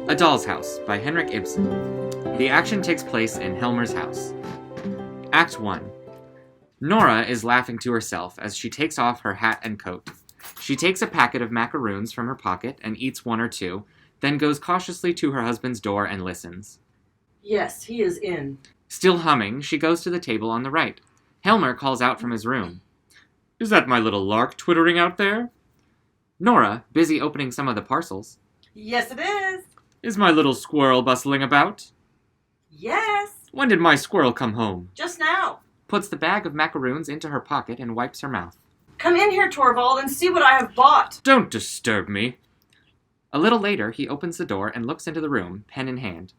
A Doll's House by Henrik Ibsen. The action takes place in Helmer's house. Act 1. Nora is laughing to herself as she takes off her hat and coat. She takes a packet of macaroons from her pocket and eats one or two, then goes cautiously to her husband's door and listens. Yes, he is in. Still humming, she goes to the table on the right. Helmer calls out from his room. Is that my little lark twittering out there? Nora, busy opening some of the parcels. Yes, it is. Is my little squirrel bustling about? Yes. When did my squirrel come home? Just now. Puts the bag of macaroons into her pocket and wipes her mouth. Come in here, Torvald, and see what I have bought. Don't disturb me. A little later, he opens the door and looks into the room, pen in hand.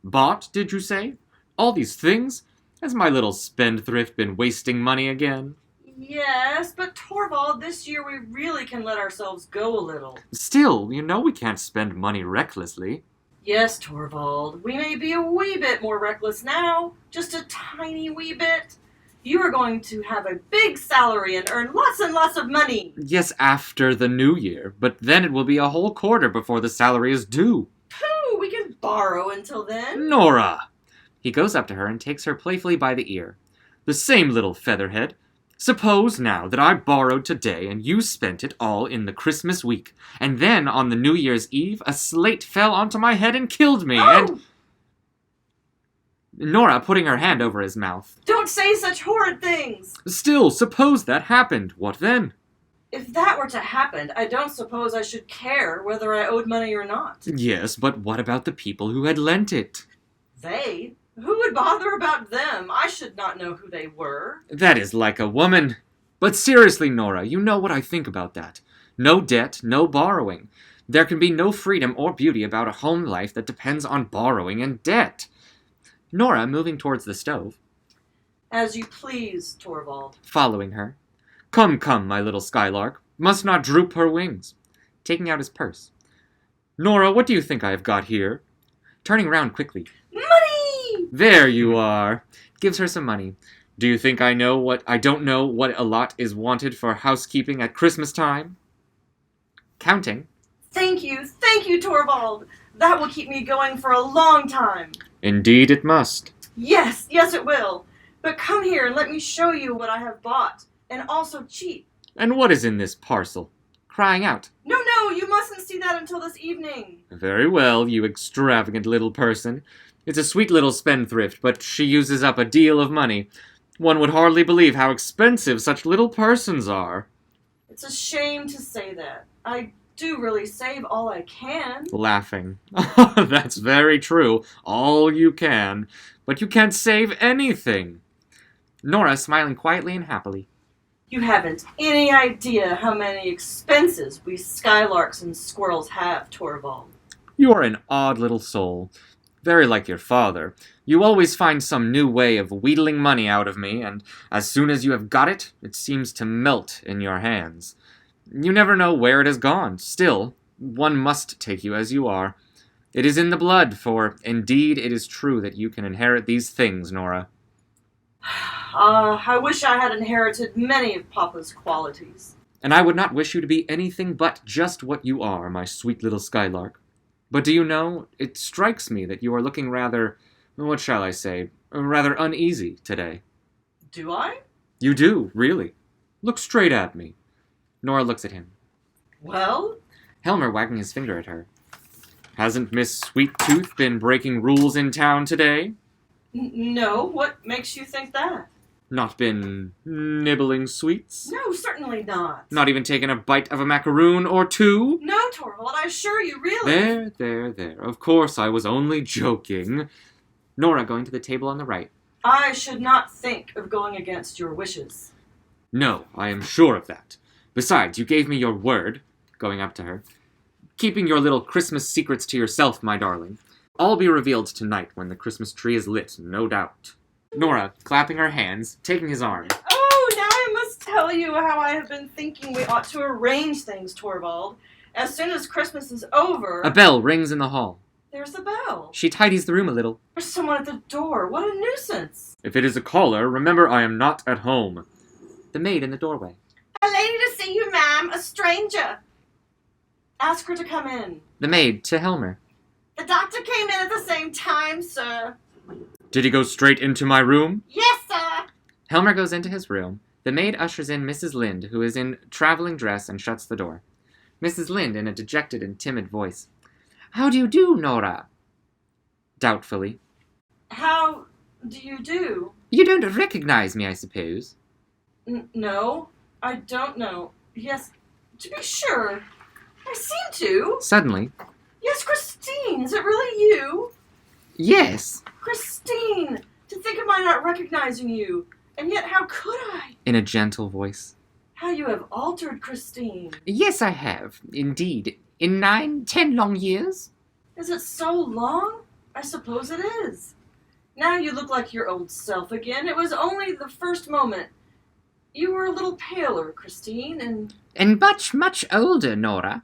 Bought, did you say? All these things? Has my little spendthrift been wasting money again? Yes, but Torvald, this year we really can let ourselves go a little. Still, you know we can't spend money recklessly. Yes, Torvald, we may be a wee bit more reckless now. Just a tiny wee bit. You are going to have a big salary and earn lots and lots of money. Yes, after the new year, but then it will be a whole quarter before the salary is due. Pooh, we can borrow until then. Nora! He goes up to her and takes her playfully by the ear. The same little featherhead. Suppose now that I borrowed today and you spent it all in the Christmas week, and then on the New Year's Eve a slate fell onto my head and killed me, and... Nora putting her hand over his mouth. Don't say such horrid things. Still, suppose that happened. What then? If that were to happen, I don't suppose I should care whether I owed money or not. Yes, but what about the people who had lent it? They? Who would bother about them? I should not know who they were. That is like a woman. But seriously, Nora, you know what I think about that. No debt, no borrowing. There can be no freedom or beauty about a home life that depends on borrowing and debt. Nora moving towards the stove. As you please, Torvald. Following her. Come, come, my little skylark. Must not droop her wings. Taking out his purse. Nora, what do you think I have got here? Turning round quickly. Money! There you are. Gives her some money. Do you think I don't know what a lot is wanted for housekeeping at Christmas time? Counting. Thank you, Torvald. That will keep me going for a long time. Indeed it must. Yes, it will. But come here and let me show you what I have bought. And also cheap. And what is in this parcel? Crying out. No, you mustn't see that until this evening. Very well, you extravagant little person. It's a sweet little spendthrift, but she uses up a deal of money. One would hardly believe how expensive such little persons are. It's a shame to say that. I do really save all I can. Laughing. That's very true. All you can. But you can't save anything. Nora smiling quietly and happily. You haven't any idea how many expenses we skylarks and squirrels have, Torvald. You are an odd little soul. Very like your father. You always find some new way of wheedling money out of me, and as soon as you have got it, it seems to melt in your hands. You never know where it has gone. Still, one must take you as you are. It is in the blood, for indeed it is true that you can inherit these things, Nora. I wish I had inherited many of Papa's qualities. And I would not wish you to be anything but just what you are, my sweet little skylark. But do you know, it strikes me that you are looking rather, what shall I say, rather uneasy today. Do I? You do, really. Look straight at me. Nora looks at him. Well? Helmer wagging his finger at her. Hasn't Miss Sweet Tooth been breaking rules in town today? No, what makes you think that? Not been nibbling sweets? No, certainly not. Not even taken a bite of a macaroon or two? No, Torvald, I assure you, really. There. Of course, I was only joking. Nora going to the table on the right. I should not think of going against your wishes. No, I am sure of that. Besides, you gave me your word, going up to her. Keeping your little Christmas secrets to yourself, my darling. All be revealed tonight when the Christmas tree is lit, no doubt. Nora, clapping her hands, taking his arm. Oh, now I must tell you how I have been thinking we ought to arrange things, Torvald. As soon as Christmas is over... A bell rings in the hall. There's the bell. She tidies the room a little. There's someone at the door. What a nuisance. If it is a caller, remember I am not at home. The maid in the doorway. A lady to see you, ma'am. A stranger. Ask her to come in. The maid to Helmer. The doctor came in at the same time, sir. Did he go straight into my room? Yes, sir. Helmer goes into his room. The maid ushers in Mrs. Lind, who is in traveling dress, and shuts the door. Mrs. Lind, in a dejected and timid voice. How do you do, Nora? Doubtfully. How do you do? You don't recognize me, I suppose. No, I don't know. Yes, to be sure. I seem to. Suddenly. Yes, Christine, is it really you? Yes. Christine, to think of my not recognizing you. And yet, how could I? In a gentle voice. How you have altered, Christine. Yes, I have, indeed. In 9-10 long years. Is it so long? I suppose it is. Now you look like your old self again. It was only the first moment. You were a little paler, Christine, And much, much older, Nora.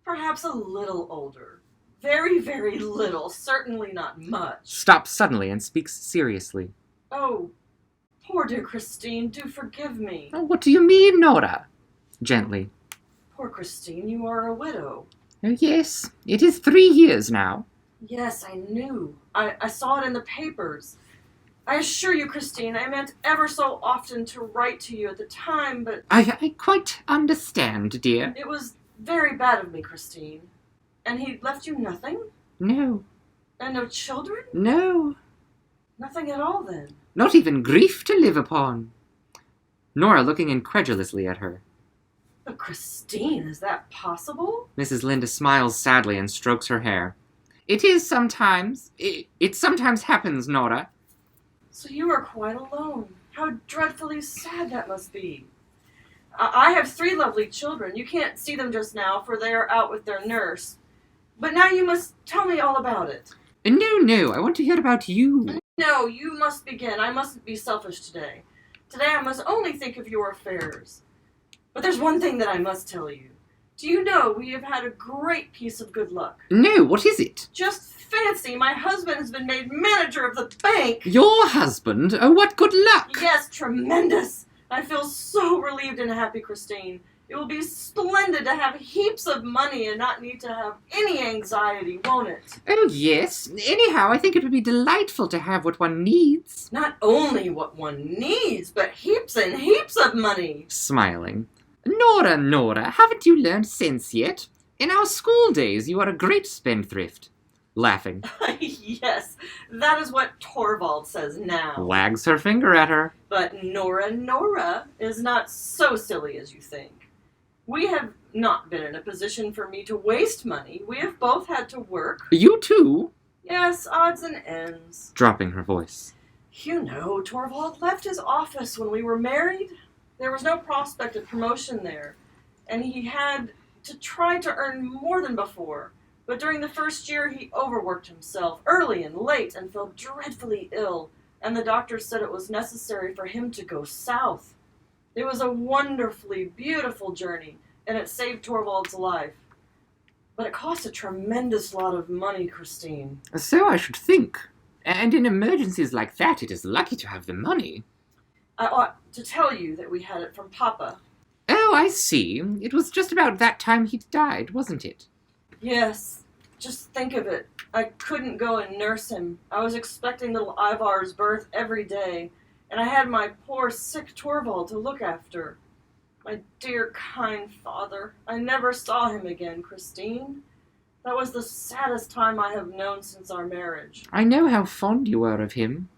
Perhaps a little older. Very, very little. Certainly not much. Stops suddenly and speaks seriously. Oh, poor dear Christine, do forgive me. Oh, what do you mean, Nora? Gently. Poor Christine, you are a widow. Oh, yes, it is 3 years now. Yes, I knew. I saw it in the papers. I assure you, Christine, I meant ever so often to write to you at the time, but... I quite understand, dear. It was very bad of me, Christine. And he left you nothing? No. And no children? No. Nothing at all, then? Not even grief to live upon. Nora looking incredulously at her. But Christine, is that possible? Mrs. Linda smiles sadly and strokes her hair. It is sometimes. It sometimes happens, Nora. So you are quite alone. How dreadfully sad that must be. I have 3 lovely children. You can't see them just now, for they are out with their nurse. But now you must tell me all about it. No, I want to hear about you. No, you must begin. I mustn't be selfish today. Today I must only think of your affairs. But there's one thing that I must tell you. Do you know we have had a great piece of good luck? No, what is it? Just fancy, my husband has been made manager of the bank. Your husband? Oh, what good luck! Yes, tremendous. I feel so relieved and happy, Christine. It will be splendid to have heaps of money and not need to have any anxiety, won't it? Oh, yes. Anyhow, I think it would be delightful to have what one needs. Not only what one needs, but heaps and heaps of money. Smiling. Nora, haven't you learned sense yet? In our school days, you are a great spendthrift. Laughing. Yes, that is what Torvald says now. Wags her finger at her. But Nora is not so silly as you think. We have not been in a position for me to waste money. We have both had to work. You too? Yes, odds and ends. Dropping her voice. You know, Torvald left his office when we were married. There was no prospect of promotion there, and he had to try to earn more than before. But during the first year, he overworked himself, early and late, and fell dreadfully ill, and the doctor said it was necessary for him to go south. It was a wonderfully beautiful journey, and it saved Torvald's life. But it cost a tremendous lot of money, Christine. So I should think. And in emergencies like that, it is lucky to have the money. I ought to tell you that we had it from Papa. Oh, I see. It was just about that time he'd died, wasn't it? Yes, just think of it. I couldn't go and nurse him. I was expecting little Ivar's birth every day, and I had my poor sick Torvald to look after. My dear, kind father. I never saw him again, Christine. That was the saddest time I have known since our marriage. I know how fond you were of him.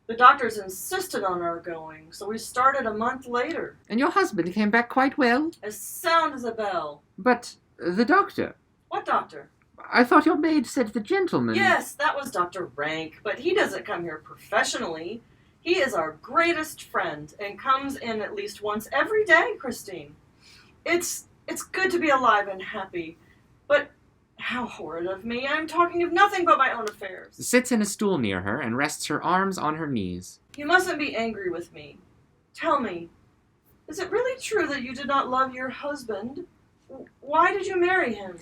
The doctors insisted on our going, so we started a month later. And your husband came back quite well? As sound as a bell. But the doctor? What doctor? I thought your maid said the gentleman. Yes, that was Dr. Rank, but he doesn't come here professionally. He is our greatest friend and comes in at least once every day, Christine. It's good to be alive and happy, but how horrid of me. I'm talking of nothing but my own affairs. Sits in a stool near her and rests her arms on her knees. You mustn't be angry with me. Tell me, is it really true that you did not love your husband? Why did you marry him?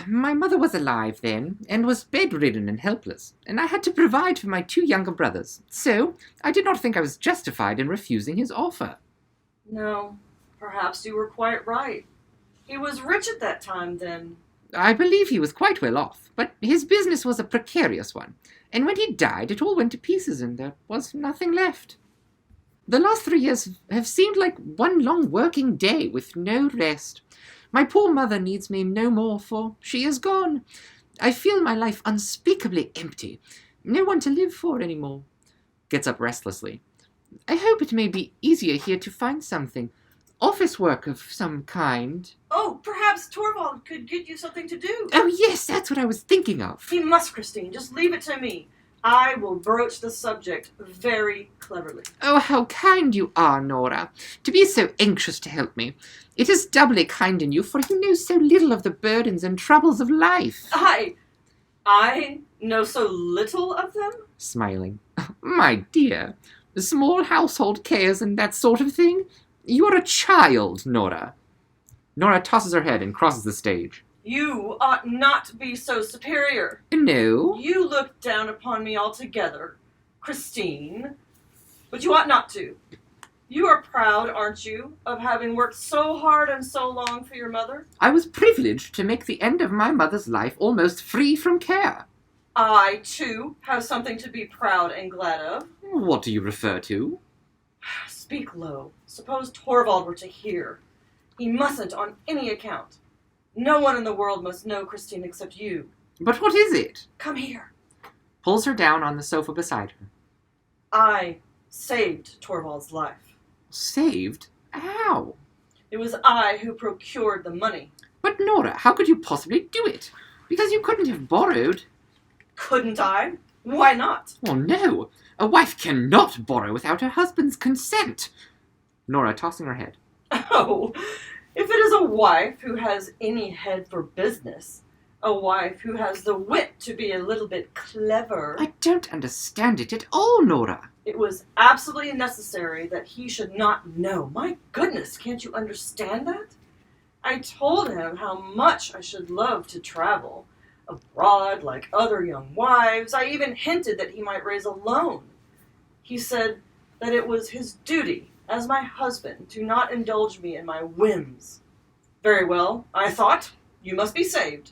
My mother was alive then, and was bedridden and helpless, and I had to provide for my 2 younger brothers, so I did not think I was justified in refusing his offer. No, perhaps you were quite right. He was rich at that time then. I believe he was quite well off, but his business was a precarious one, and when he died it all went to pieces and there was nothing left. The last 3 years have seemed like one long working day with no rest. My poor mother needs me no more, for she is gone. I feel my life unspeakably empty. No one to live for any more. Gets up restlessly. I hope it may be easier here to find something. Office work of some kind. Oh, perhaps Torvald could get you something to do. Oh, yes, that's what I was thinking of. He must, Christine. Just leave it to me. I will broach the subject very cleverly. Oh, how kind you are, Nora, to be so anxious to help me. It is doubly kind in you, for you know so little of the burdens and troubles of life. I know so little of them? Smiling. My dear, small household cares and that sort of thing? You're a child, Nora. Nora tosses her head and crosses the stage. You ought not to be so superior. No. You look down upon me altogether, Christine. But you ought not to. You are proud, aren't you, of having worked so hard and so long for your mother? I was privileged to make the end of my mother's life almost free from care. I, too, have something to be proud and glad of. What do you refer to? Speak low. Suppose Torvald were to hear. He mustn't on any account. No one in the world must know, Christine, except you. But what is it? Come here. Pulls her down on the sofa beside her. I saved Torvald's life. Saved? How? It was I who procured the money. But Nora, how could you possibly do it? Because you couldn't have borrowed. Couldn't I? Why not? Oh, no. A wife cannot borrow without her husband's consent. Nora tossing her head. Oh, if it is a wife who has any head for business, a wife who has the wit to be a little bit clever... I don't understand it at all, Nora. It was absolutely necessary that he should not know. My goodness, can't you understand that? I told him how much I should love to travel abroad like other young wives. I even hinted that he might raise a loan. He said that it was his duty as my husband to not indulge me in my whims. Very well, I thought, you must be saved.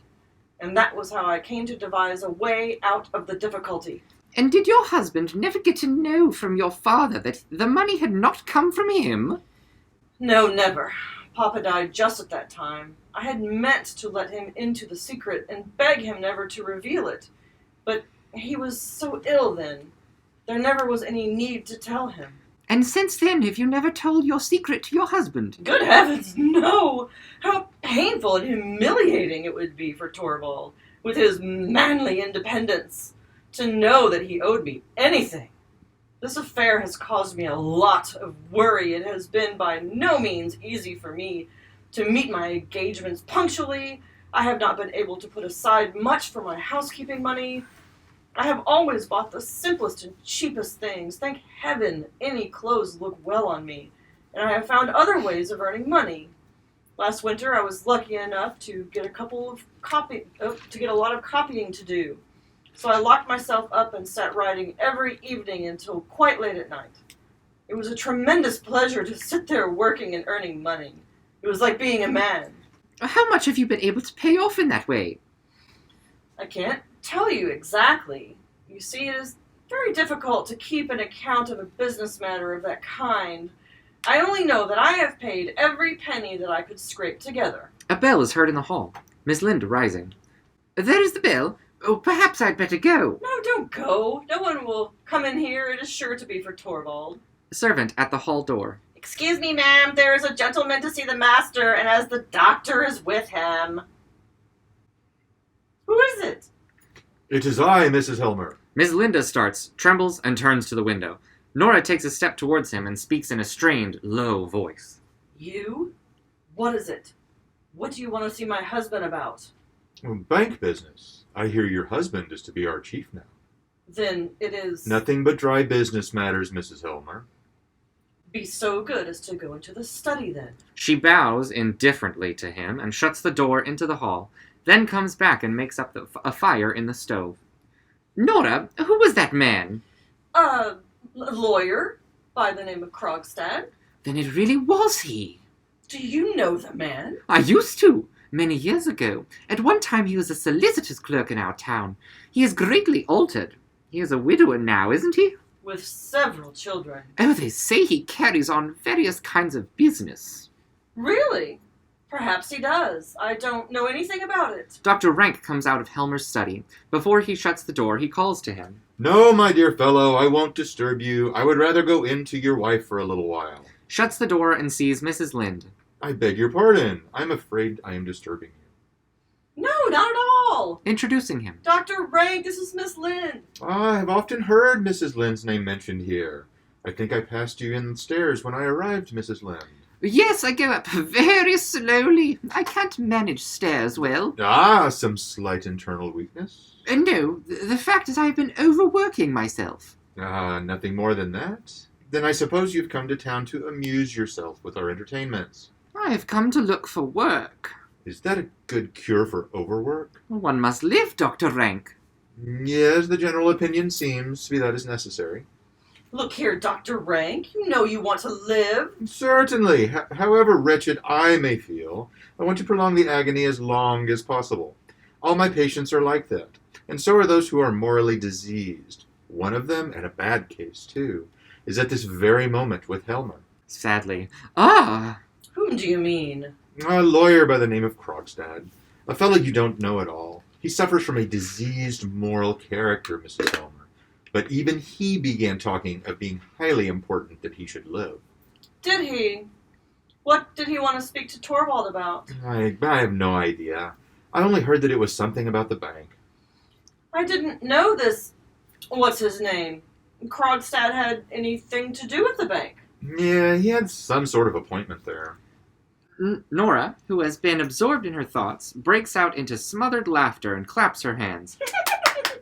And that was how I came to devise a way out of the difficulty. And did your husband never get to know from your father that the money had not come from him? No, never. Papa died just at that time. I had meant to let him into the secret and beg him never to reveal it. But he was so ill then. There never was any need to tell him. And since then, have you never told your secret to your husband? Good heavens, no! How painful and humiliating it would be for Torvald, with his manly independence, to know that he owed me anything. This affair has caused me a lot of worry. It has been by no means easy for me to meet my engagements punctually. I have not been able to put aside much for my housekeeping money. I have always bought the simplest and cheapest things. Thank heaven any clothes look well on me. And I have found other ways of earning money. Last winter I was lucky enough to get a lot of copying to do. So I locked myself up and sat writing every evening until quite late at night. It was a tremendous pleasure to sit there working and earning money. It was like being a man. How much have you been able to pay off in that way? I can't tell you exactly. You see, it is very difficult to keep an account of a business matter of that kind. I only know that I have paid every penny that I could scrape together. A bell is heard in the hall. Miss Linda rising. There is the bell. Oh, perhaps I'd better go. No, don't go. No one will come in here. It is sure to be for Torvald. Servant at the hall door. Excuse me, ma'am. There is a gentleman to see the master, and as the doctor is with him. Who is it? It is I, Mrs. Helmer. Miss Linda starts, trembles, and turns to the window. Nora takes a step towards him and speaks in a strained, low voice. You? What is it? What do you want to see my husband about? Bank business. I hear your husband is to be our chief now. Then it is... Nothing but dry business matters, Mrs. Helmer. Be so good as to go into the study, then. She bows indifferently to him and shuts the door into the hall, then comes back and makes up a fire in the stove. Nora, who was that man? A lawyer by the name of Krogstad. Then it really was he. Do you know the man? I used to. Many years ago. At one time he was a solicitor's clerk in our town. He is greatly altered. He is a widower now, isn't he? With several children. Oh, they say he carries on various kinds of business. Really? Perhaps he does. I don't know anything about it. Dr. Rank comes out of Helmer's study. Before he shuts the door, he calls to him. No, my dear fellow, I won't disturb you. I would rather go in to your wife for a little while. Shuts the door and sees Mrs. Lynde. I beg your pardon. I'm afraid I am disturbing you. No, not at all. Introducing him. Dr. Rank, this is Miss Lynde. I have often heard Mrs. Lynde's name mentioned here. I think I passed you in the stairs when I arrived, Mrs. Lynde. Yes, I go up very slowly. I can't manage stairs well. Ah, some slight internal weakness? No, the fact is I have been overworking myself. Ah, nothing more than that? Then I suppose you've come to town to amuse yourself with our entertainments. I have come to look for work. Is that a good cure for overwork? One must live, Dr. Rank. Yes, the general opinion seems to be that is necessary. Look here, Dr. Rank. You know you want to live. Certainly. However wretched I may feel, I want to prolong the agony as long as possible. All my patients are like that, and so are those who are morally diseased. One of them, and a bad case too, is at this very moment with Helmer. Sadly. Ah! Whom do you mean? A lawyer by the name of Krogstad. A fellow you don't know at all. He suffers from a diseased moral character, Mrs. Helmer. But even he began talking of being highly important that he should live. Did he? What did he want to speak to Torvald about? I have no idea. I only heard that it was something about the bank. I didn't know this. What's his name? Krogstad had anything to do with the bank. Yeah, he had some sort of appointment there. Nora, who has been absorbed in her thoughts, breaks out into smothered laughter and claps her hands.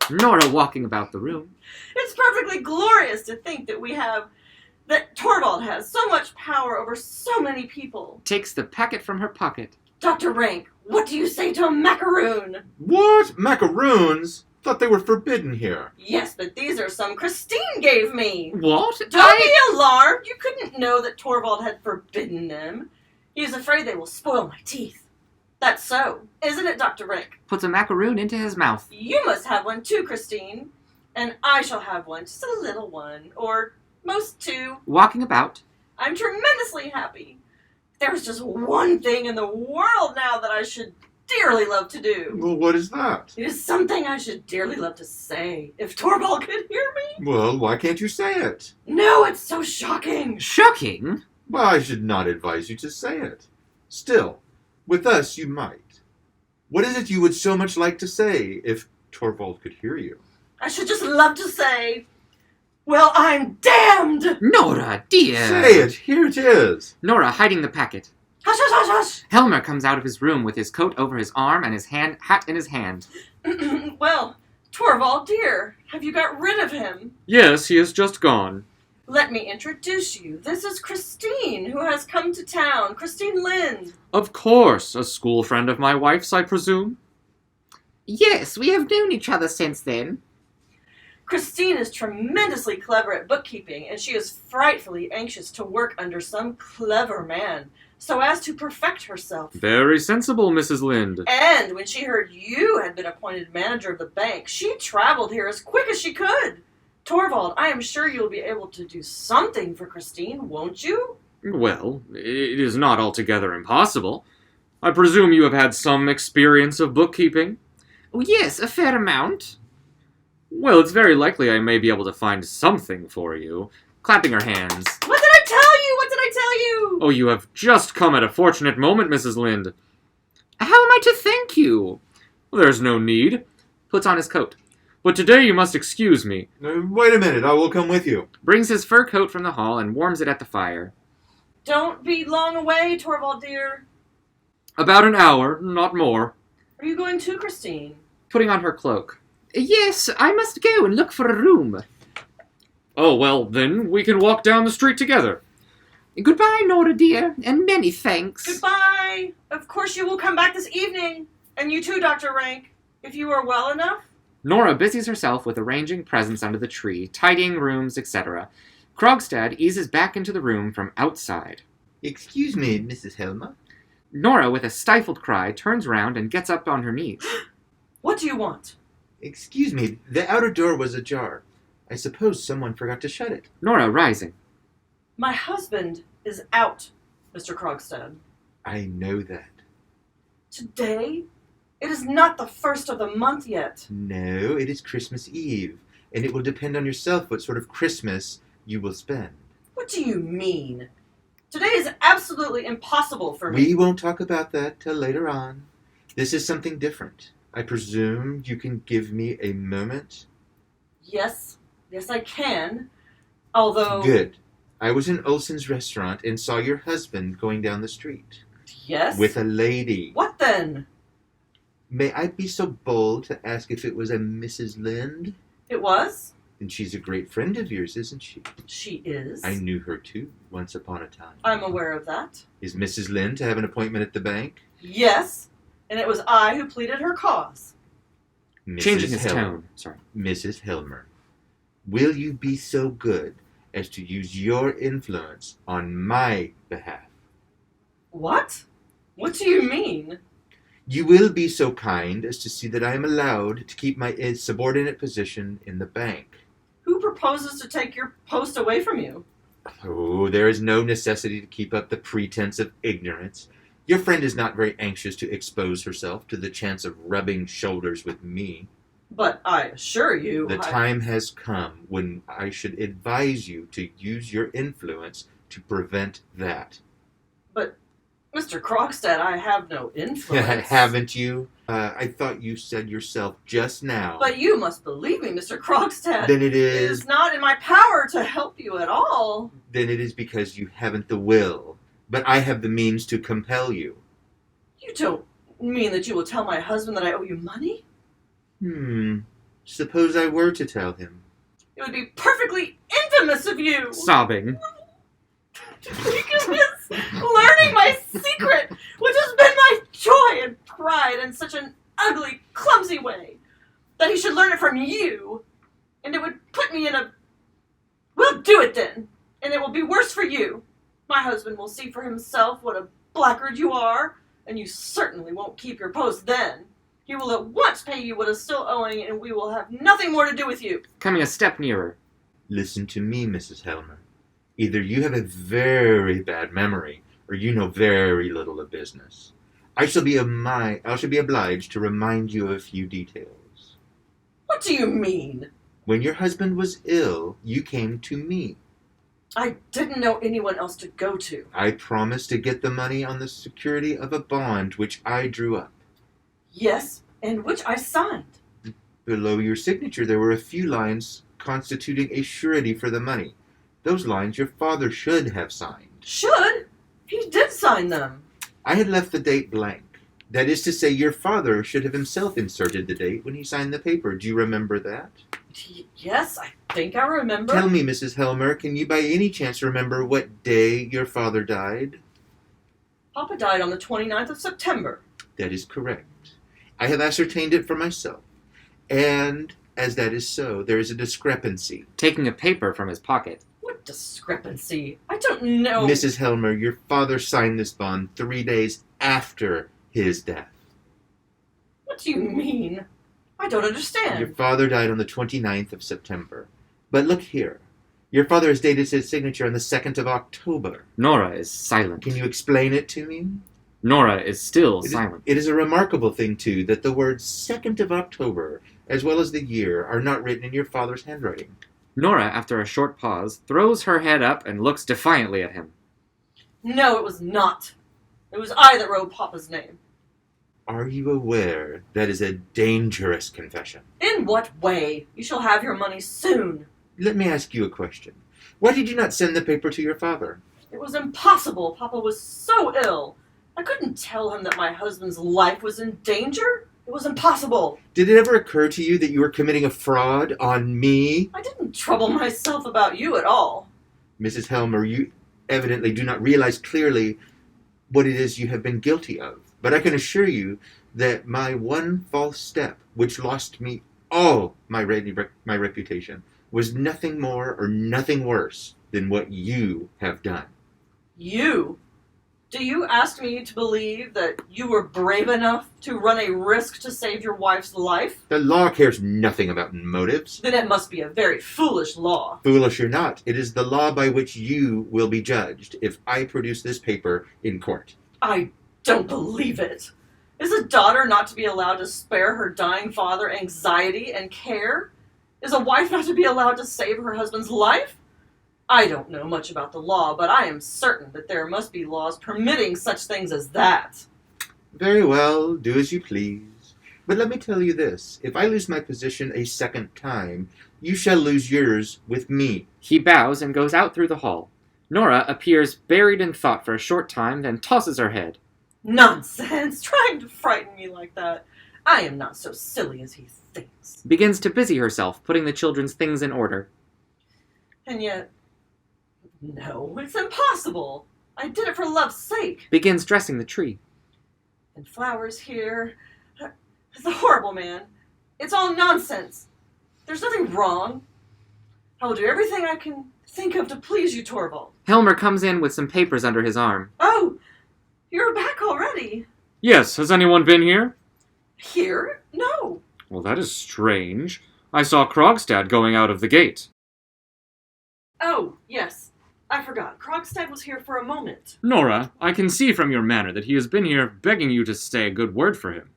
Nora walking about the room. It's perfectly glorious to think that Torvald has so much power over so many people. Takes the packet from her pocket. Dr. Rank, what do you say to a macaroon? What? Macaroons? Thought they were forbidden here. Yes, but these are some Christine gave me. What? Don't be alarmed. You couldn't know that Torvald had forbidden them. He is afraid they will spoil my teeth. That's so, isn't it, Dr. Rank? Puts a macaroon into his mouth. You must have one too, Christine. And I shall have one, just a little one, or most two. Walking about. I'm tremendously happy. There's just one thing in the world now that I should dearly love to do. Well, what is that? It is something I should dearly love to say, if Torvald could hear me. Well, why can't you say it? No, it's so shocking. Shocking? Well, I should not advise you to say it. Still, with us you might. What is it you would so much like to say if Torvald could hear you? I should just love to say, well, I'm damned! Nora, dear! Say it! Here it is! Nora hiding the packet. Hush, hush, hush, Helmer comes out of his room with his coat over his arm and his hat in his hand. hush! Well, Torvald, dear, have you got rid of him? Yes, he has just gone. Let me introduce you. This is Christine, who has come to town. Christine Lynde. Of course, a school friend of my wife's, I presume. Yes, we have known each other since then. Christine is tremendously clever at bookkeeping, and she is frightfully anxious to work under some clever man, so as to perfect herself. Very sensible, Mrs. Lynde. And when she heard you had been appointed manager of the bank, she traveled here as quick as she could. Torvald, I am sure you'll be able to do something for Christine, won't you? Well, it is not altogether impossible. I presume you have had some experience of bookkeeping? Oh, yes, a fair amount. Well, it's very likely I may be able to find something for you. Clapping her hands. What did I tell you? What did I tell you? Oh, you have just come at a fortunate moment, Mrs. Lynde. How am I to thank you? Well, there's no need. Puts on his coat. But today you must excuse me. Wait a minute, I will come with you. Brings his fur coat from the hall and warms it at the fire. Don't be long away, Torvald dear. About an hour, not more. Are you going too, Christine? Putting on her cloak. Yes, I must go and look for a room. Oh, well, then we can walk down the street together. Goodbye, Nora dear, and many thanks. Goodbye. Of course you will come back this evening. And you too, Dr. Rank, if you are well enough. Nora busies herself with arranging presents under the tree, tidying rooms, etc. Krogstad eases back into the room from outside. Excuse me, Mrs. Helmer. Nora, with a stifled cry, turns round and gets up on her knees. What do you want? Excuse me, the outer door was ajar. I suppose someone forgot to shut it. Nora, rising. My husband is out, Mr. Krogstad. I know that. Today? It is not the 1st of the month yet. No, it is Christmas Eve, and it will depend on yourself what sort of Christmas you will spend. What do you mean? Today is absolutely impossible for me. We won't talk about that till later on. This is something different. I presume you can give me a moment? Yes, I can. Although... Good. I was in Olson's restaurant and saw your husband going down the street. Yes? With a lady. What then? May I be so bold to ask if it was a Mrs. Lind? It was? And she's a great friend of yours, isn't she? She is. I knew her too, once upon a time. I'm aware of that. Is Mrs. Lind to have an appointment at the bank? Yes, and it was I who pleaded her cause. Changing his tone. Sorry. Mrs. Helmer, will you be so good as to use your influence on my behalf? What? What do you mean? You will be so kind as to see that I am allowed to keep my subordinate position in the bank. Who proposes to take your post away from you? Oh, there is no necessity to keep up the pretense of ignorance. Your friend is not very anxious to expose herself to the chance of rubbing shoulders with me. But I assure you... The time has come when I should advise you to use your influence to prevent that. But, Mr. Krogstad, I have no influence. Haven't you? I thought you said yourself just now. But you must believe me, Mr. Krogstad. Then it It is... is not in my power to help you at all. Then it is because you haven't the will. But I have the means to compel you. You don't mean that you will tell my husband that I owe you money? Suppose I were to tell him. It would be perfectly infamous of you. Sobbing. To think of his learning my secret, which has been my joy and pride in such an ugly, clumsy way, that he should learn it from you, and it would put me in a... We'll do it then, and it will be worse for you. My husband will see for himself what a blackguard you are, and you certainly won't keep your post then. He will at once pay you what is still owing, and we will have nothing more to do with you. Coming a step nearer. Listen to me, Mrs. Helmer. Either you have a very bad memory, or you know very little of business. I shall be obliged to remind you of a few details. What do you mean? When your husband was ill, you came to me. I didn't know anyone else to go to. I promised to get the money on the security of a bond which I drew up. Yes, and which I signed. Below your signature there were a few lines constituting a surety for the money. Those lines your father should have signed. Should? He did sign them. I had left the date blank. That is to say, your father should have himself inserted the date when he signed the paper. Do you remember that? Yes, I think I remember. Tell me, Mrs. Helmer, can you by any chance remember what day your father died? Papa died on the 29th of September. That is correct. I have ascertained it for myself. And, as that is so, there is a discrepancy. Taking a paper from his pocket. What discrepancy? I don't know. Mrs. Helmer, your father signed this bond 3 days after his death. What do you mean? I don't understand. Your father died on the 29th of September. But look here. Your father has dated his signature on the 2nd of October. Nora is silent. Can you explain it to me? Nora is still silent. It is a remarkable thing, too, that the words 2nd of October, as well as the year, are not written in your father's handwriting. Nora, after a short pause, throws her head up and looks defiantly at him. No, it was not. It was I that wrote Papa's name. Are you aware that is a dangerous confession? In what way? You shall have your money soon. Let me ask you a question. Why did you not send the paper to your father? It was impossible. Papa was so ill. I couldn't tell him that my husband's life was in danger. It was impossible. Did it ever occur to you that you were committing a fraud on me? I didn't trouble myself about you at all. Mrs. Helmer, you evidently do not realize clearly what it is you have been guilty of. But I can assure you that my one false step, which lost me all my reputation, was nothing more or nothing worse than what you have done. You? Do you ask me to believe that you were brave enough to run a risk to save your wife's life? The law cares nothing about motives. Then it must be a very foolish law. Foolish or not, it is the law by which you will be judged if I produce this paper in court. I don't believe it. Is a daughter not to be allowed to spare her dying father anxiety and care? Is a wife not to be allowed to save her husband's life? I don't know much about the law, but I am certain that there must be laws permitting such things as that. Very well, do as you please. But let me tell you this, if I lose my position a second time, you shall lose yours with me. He bows and goes out through the hall. Nora appears buried in thought for a short time, then tosses her head. Nonsense! Trying to frighten me like that. I am not so silly as he thinks. Begins to busy herself, putting the children's things in order. And yet, no, it's impossible. I did it for love's sake. Begins dressing the tree. And flowers here. It's a horrible man. It's all nonsense. There's nothing wrong. I will do everything I can think of to please you, Torvald. Helmer comes in with some papers under his arm. Oh, you're back already. Yes, has anyone been here? Here? No. Well, that is strange. I saw Krogstad going out of the gate. Oh, yes. I forgot. Krogstad was here for a moment. Nora, I can see from your manner that he has been here begging you to say a good word for him.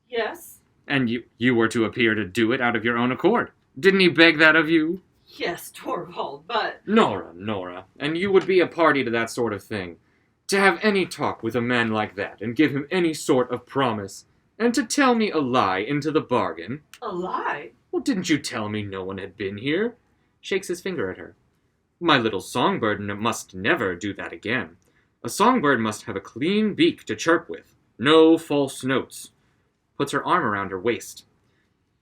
Yes? And you were to appear to do it out of your own accord. Didn't he beg that of you? Yes, Torvald, but... Nora, and you would be a party to that sort of thing. To have any talk with a man like that, and give him any sort of promise, and to tell me a lie into the bargain. A lie? Well, didn't you tell me no one had been here? Shakes his finger at her. My little songbird must never do that again. A songbird must have a clean beak to chirp with. No false notes. Puts her arm around her waist.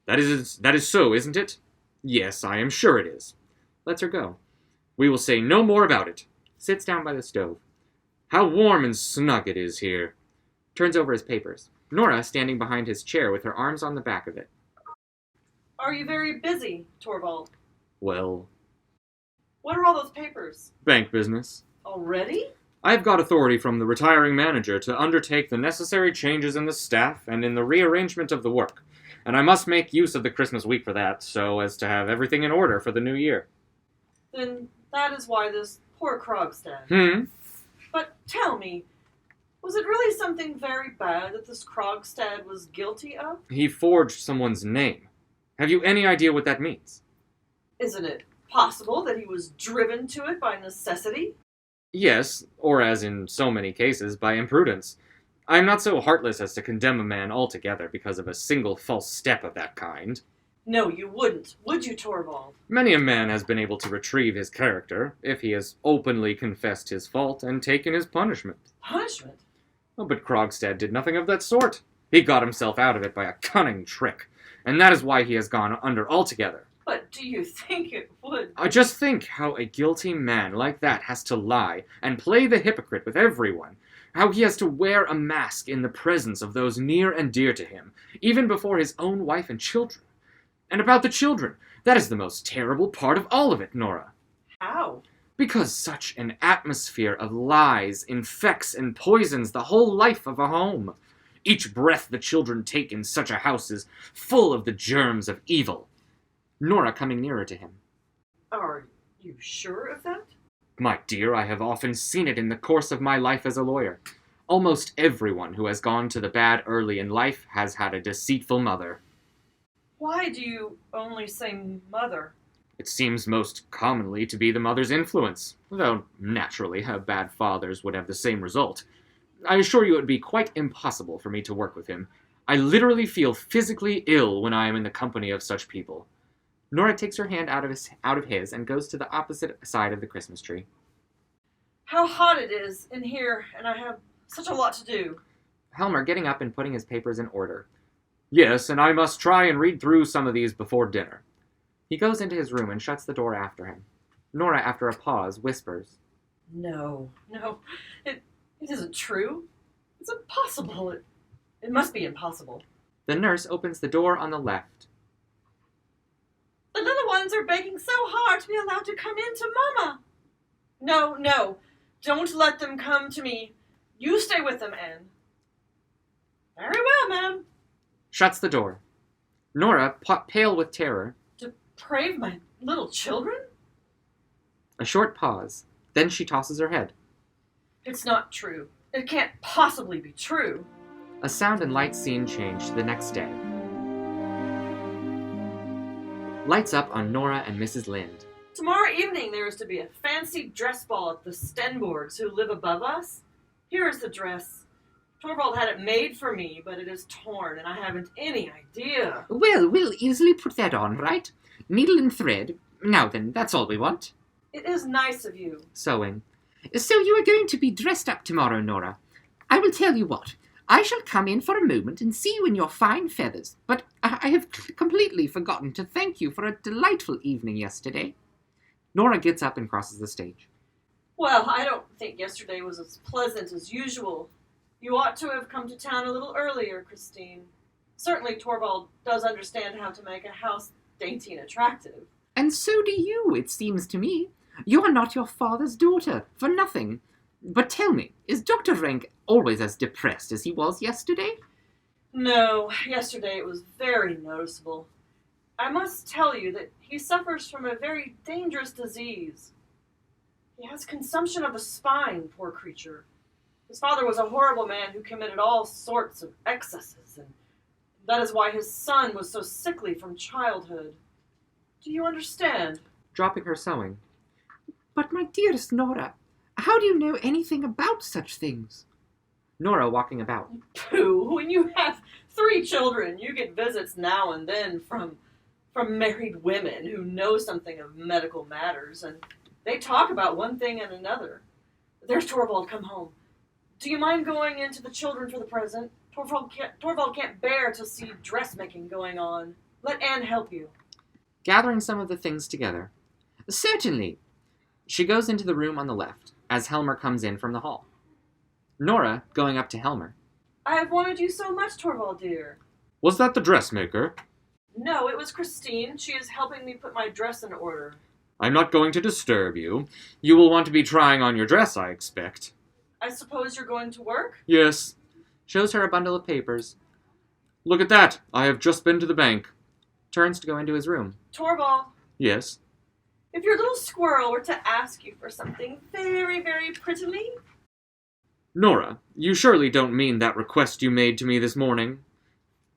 That is so, isn't it? Yes, I am sure it is. Lets her go. We will say no more about it. Sits down by the stove. How warm and snug it is here. Turns over his papers. Nora standing behind his chair with her arms on the back of it. Are you very busy, Torvald? Well, What are all those papers? bank business. Already? I've got authority from the retiring manager to undertake the necessary changes in the staff and in the rearrangement of the work, and I must make use of the Christmas week for that, so as to have everything in order for the new year. Then that is why this poor Krogstad. But tell me, was it really something very bad that this Krogstad was guilty of? He forged someone's name. Have you any idea what that means? Isn't it possible that he was driven to it by necessity? Yes, or as in so many cases, by imprudence. I am not so heartless as to condemn a man altogether because of a single false step of that kind. No, you wouldn't, would you, Torvald? Many a man has been able to retrieve his character, if he has openly confessed his fault and taken his punishment. Punishment? Oh, but Krogstad did nothing of that sort. He got himself out of it by a cunning trick, and that is why he has gone under altogether. But do you think it would? I just think how a guilty man like that has to lie and play the hypocrite with everyone. How he has to wear a mask in the presence of those near and dear to him, even before his own wife and children. And about the children, that is the most terrible part of all of it, Nora. How? Because such an atmosphere of lies infects and poisons the whole life of a home. Each breath the children take in such a house is full of the germs of evil. Nora coming nearer to him. Are you sure of that? My dear, I have often seen it in the course of my life as a lawyer. Almost everyone who has gone to the bad early in life has had a deceitful mother. Why do you only say mother? It seems most commonly to be the mother's influence, though naturally bad fathers would have the same result. I assure you it would be quite impossible for me to work with him. I literally feel physically ill when I am in the company of such people. Nora takes her hand out of his and goes to the opposite side of the Christmas tree. How hot it is in here, and I have such a lot to do. Helmer getting up and putting his papers in order. Yes, and I must try and read through some of these before dinner. He goes into his room and shuts the door after him. Nora, after a pause, whispers. No, it isn't true. It's impossible. It must be impossible. The nurse opens the door on the left. The little ones are begging so hard to be allowed to come in to Mama. No, don't let them come to me. You stay with them, Anne. Very well, ma'am. Shuts the door. Nora, pale with terror. Deprave my little children? A short pause. Then she tosses her head. It's not true. It can't possibly be true. A sound and light scene changed the next day. Lights up on Nora and Mrs. Lynde. Tomorrow evening there is to be a fancy dress ball at the Stenborgs who live above us. Here is the dress. Torvald had it made for me, but it is torn, and I haven't any idea. Well, we'll easily put that on, right? Needle and thread. Now then, that's all we want. It is nice of you. Sewing. So you are going to be dressed up tomorrow, Nora. I will tell you what. I shall come in for a moment and see you in your fine feathers, but I have completely forgotten to thank you for a delightful evening yesterday. Nora gets up and crosses the stage. Well, I don't think yesterday was as pleasant as usual. You ought to have come to town a little earlier, Christine. Certainly Torvald does understand how to make a house dainty and attractive. And so do you, it seems to me. You are not your father's daughter, for nothing. But tell me, is Dr. Rank always as depressed as he was yesterday? No, yesterday it was very noticeable. I must tell you that he suffers from a very dangerous disease. He has consumption of the spine, poor creature. His father was a horrible man who committed all sorts of excesses, and that is why his son was so sickly from childhood. Do you understand? Dropping her sewing. But my dearest Nora, how do you know anything about such things? Nora walking about. Pooh, when you have 3 children, you get visits now and then from married women who know something of medical matters, and they talk about one thing and another. There's Torvald come home. Do you mind going into the children for the present? Torvald can't bear to see dressmaking going on. Let Anne help you. Gathering some of the things together. Certainly. She goes into the room on the left, as Helmer comes in from the hall. Nora, going up to Helmer. I have wanted you so much, Torvald dear. Was that the dressmaker? No, it was Christine. She is helping me put my dress in order. I'm not going to disturb you. You will want to be trying on your dress, I expect. I suppose you're going to work? Yes. Shows her a bundle of papers. Look at that. I have just been to the bank. Turns to go into his room. Torvald, Yes. if your little squirrel were to ask you for something very, very prettily. Nora, you surely don't mean that request you made to me this morning.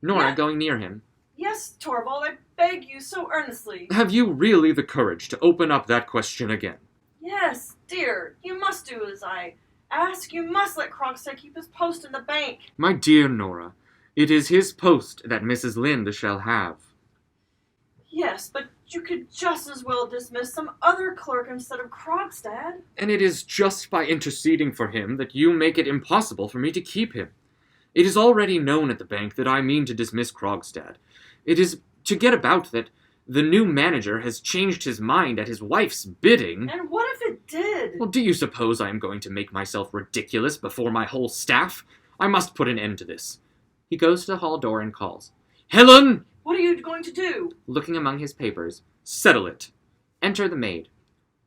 Nora, Yeah. going near him. Yes, Torvald, I beg you so earnestly. Have you really the courage to open up that question again? Yes, dear, you must do as I ask. You must let Krogstad keep his post in the bank. My dear Nora, it is his post that Mrs. Lynde shall have. Yes, but you could just as well dismiss some other clerk instead of Krogstad. And it is just by interceding for him that you make it impossible for me to keep him. It is already known at the bank that I mean to dismiss Krogstad. It is to get about that the new manager has changed his mind at his wife's bidding. And what if it did? Well, do you suppose I am going to make myself ridiculous before my whole staff? I must put an end to this. He goes to the hall door and calls. Helen! What are you going to do? Looking among his papers. Settle it. Enter the maid.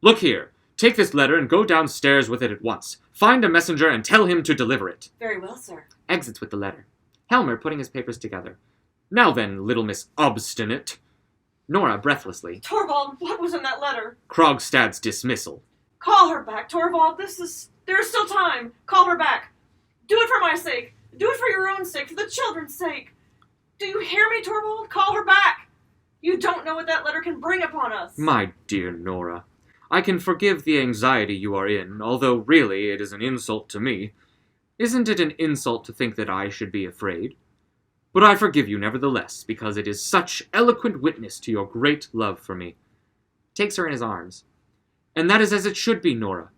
Look here. Take this letter and go downstairs with it at once. Find a messenger and tell him to deliver it. Very well, sir. Exits with the letter. Helmer putting his papers together. Now then, little Miss Obstinate. Nora breathlessly. Torvald, what was in that letter? Krogstad's dismissal. Call her back, Torvald. There's still time. Call her back. Do it for my sake. Do it for your own sake, for the children's sake. Do you hear me, Torvald? Call her back. You don't know what that letter can bring upon us. My dear Nora, I can forgive the anxiety you are in, although really it is an insult to me. Isn't it an insult to think that I should be afraid? But I forgive you nevertheless, because it is such eloquent witness to your great love for me. Takes her in his arms. And that is as it should be, Nora.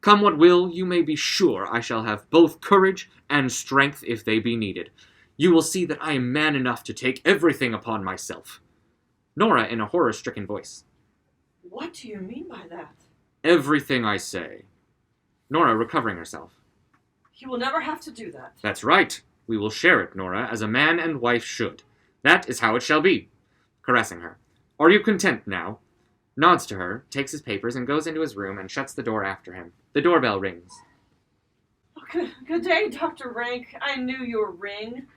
Come what will, you may be sure I shall have both courage and strength if they be needed. You will see that I am man enough to take everything upon myself. Nora in a horror-stricken voice. What do you mean by that? Everything I say. Nora recovering herself. You will never have to do that. That's right. We will share it, Nora, as a man and wife should. That is how it shall be. Caressing her. Are you content now? Nods to her, takes his papers, and goes into his room and shuts the door after him. The doorbell rings. Oh, Good day, Dr. Rank. I knew your ring.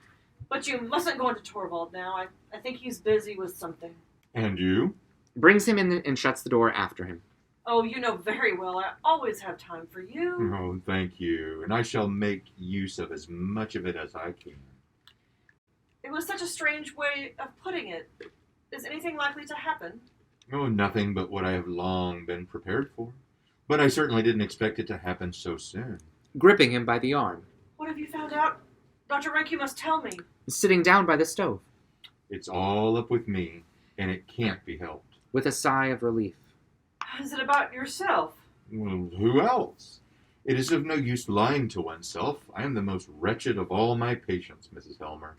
But you mustn't go into Torvald now. I think he's busy with something. And you? Brings him in and shuts the door after him. Oh, you know very well I always have time for you. Oh, thank you. And I shall make use of as much of it as I can. It was such a strange way of putting it. Is anything likely to happen? Oh, nothing but what I have long been prepared for. But I certainly didn't expect it to happen so soon. Gripping him by the arm. What have you found out? Dr. Rank, you must tell me. Sitting down by the stove. It's all up with me, and it can't be helped. With a sigh of relief. Is it about yourself? Well, who else? It is of no use lying to oneself. I am the most wretched of all my patients, Mrs. Helmer.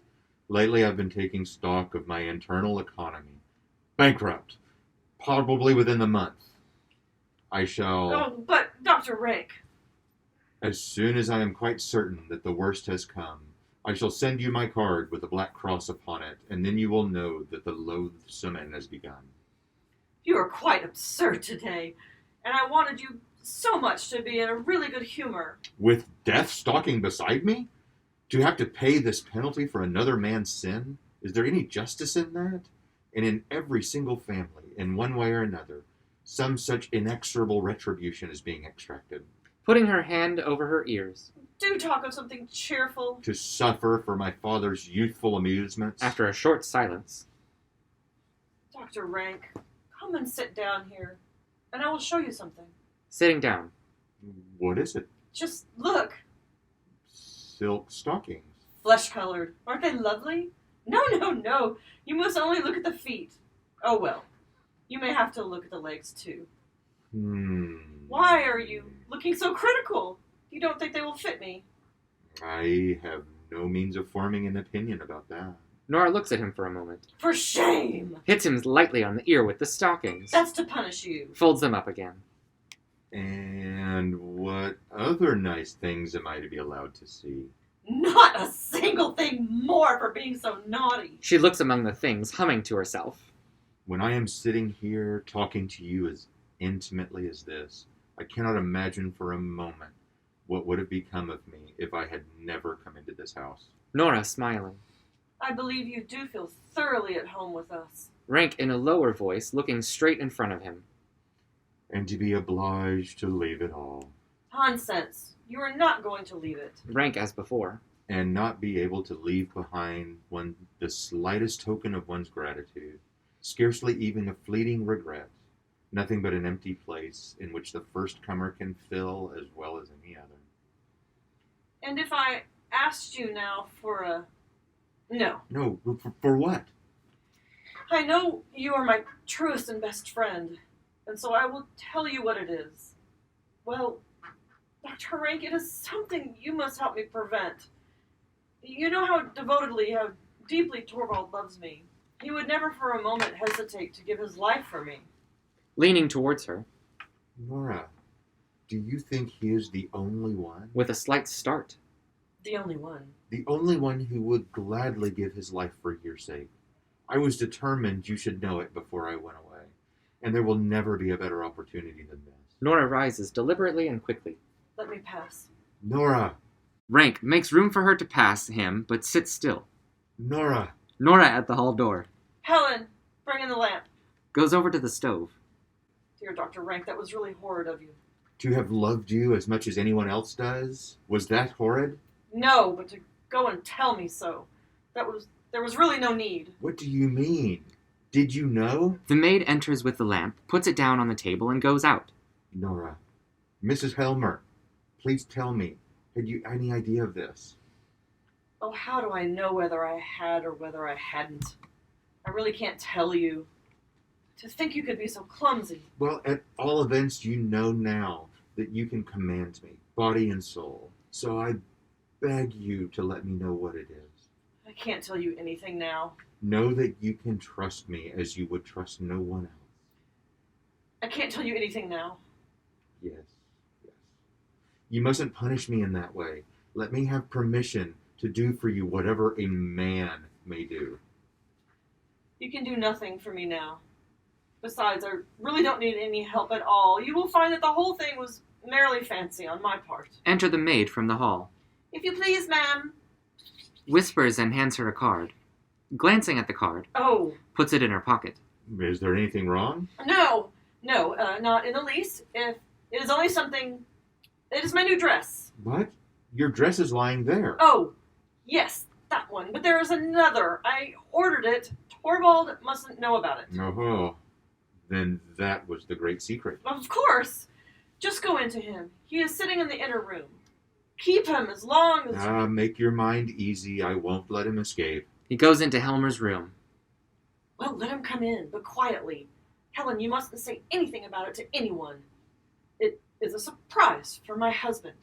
Lately I've been taking stock of my internal economy. Bankrupt. Probably within the month. I shall... Oh, but Dr. Rank. As soon as I am quite certain that the worst has come, I shall send you my card with a black cross upon it, and then you will know that the loathsome end has begun. You are quite absurd today, and I wanted you so much to be in a really good humor. With death stalking beside me? To have to pay this penalty for another man's sin? Is there any justice in that? And in every single family, in one way or another, some such inexorable retribution is being extracted. Putting her hand over her ears. Do talk of something cheerful. To suffer for my father's youthful amusements? After a short silence. Dr. Rank, come and sit down here, and I will show you something. Sitting down. What is it? Just look. Silk stockings. Flesh-colored. Aren't they lovely? No. You must only look at the feet. Oh, well. You may have to look at the legs, too. Why are you looking so critical? You don't think they will fit me? I have no means of forming an opinion about that. Nora looks at him for a moment. For shame! Hits him lightly on the ear with the stockings. That's to punish you. Folds them up again. And what other nice things am I to be allowed to see? Not a single thing more for being so naughty. She looks among the things, humming to herself. When I am sitting here talking to you as intimately as this, I cannot imagine for a moment what would have become of me if I had never come into this house. Nora smiling. I believe you do feel thoroughly at home with us. Rank in a lower voice, looking straight in front of him. And to be obliged to leave it all. Nonsense. You are not going to leave it. Rank as before. And not be able to leave behind one the slightest token of one's gratitude. Scarcely even a fleeting regret. Nothing but an empty place in which the first comer can fill as well as any other. And if I asked you now for a... No. No, for what? I know you are my truest and best friend, and so I will tell you what it is. Well, Dr. Rank, it is something you must help me prevent. You know how devotedly, how deeply Torvald loves me. He would never for a moment hesitate to give his life for me. Leaning towards her. Nora, do you think he is the only one? With a slight start. The only one. The only one who would gladly give his life for your sake. I was determined you should know it before I went away. And there will never be a better opportunity than this. Nora rises deliberately and quickly. Let me pass. Nora! Rank makes room for her to pass him, but sits still. Nora! Nora at the hall door. Helen, bring in the lamp. Goes over to the stove. Dear Dr. Rank, that was really horrid of you. To have loved you as much as anyone else does? Was that horrid? No, but to go and tell me so. There was really no need. What do you mean? Did you know? The maid enters with the lamp, puts it down on the table, and goes out. Nora. Mrs. Helmer, please tell me, had you any idea of this? Oh, how do I know whether I had or whether I hadn't? I really can't tell you. To think you could be so clumsy. Well, at all events, you know now that you can command me, body and soul. So I beg you to let me know what it is. I can't tell you anything now. Know that you can trust me as you would trust no one else. I can't tell you anything now. Yes. You mustn't punish me in that way. Let me have permission to do for you whatever a man may do. You can do nothing for me now. Besides, I really don't need any help at all. You will find that the whole thing was merely fancy on my part. Enter the maid from the hall. If you please, ma'am. Whispers and hands her a card. Glancing at the card, Oh, puts it in her pocket. Is there anything wrong? no, not in the least. If it is only something... It is my new dress. What? Your dress is lying there. Oh, yes, that one. But there is another. I ordered it. Torvald mustn't know about it. Oh, then that was the great secret. Of course. Just go into him. He is sitting in the inner room. Keep him as long as... Make your mind easy. I won't let him escape. He goes into Helmer's room. Well, let him come in, but quietly. Helen, you mustn't say anything about it to anyone. It is a surprise for my husband.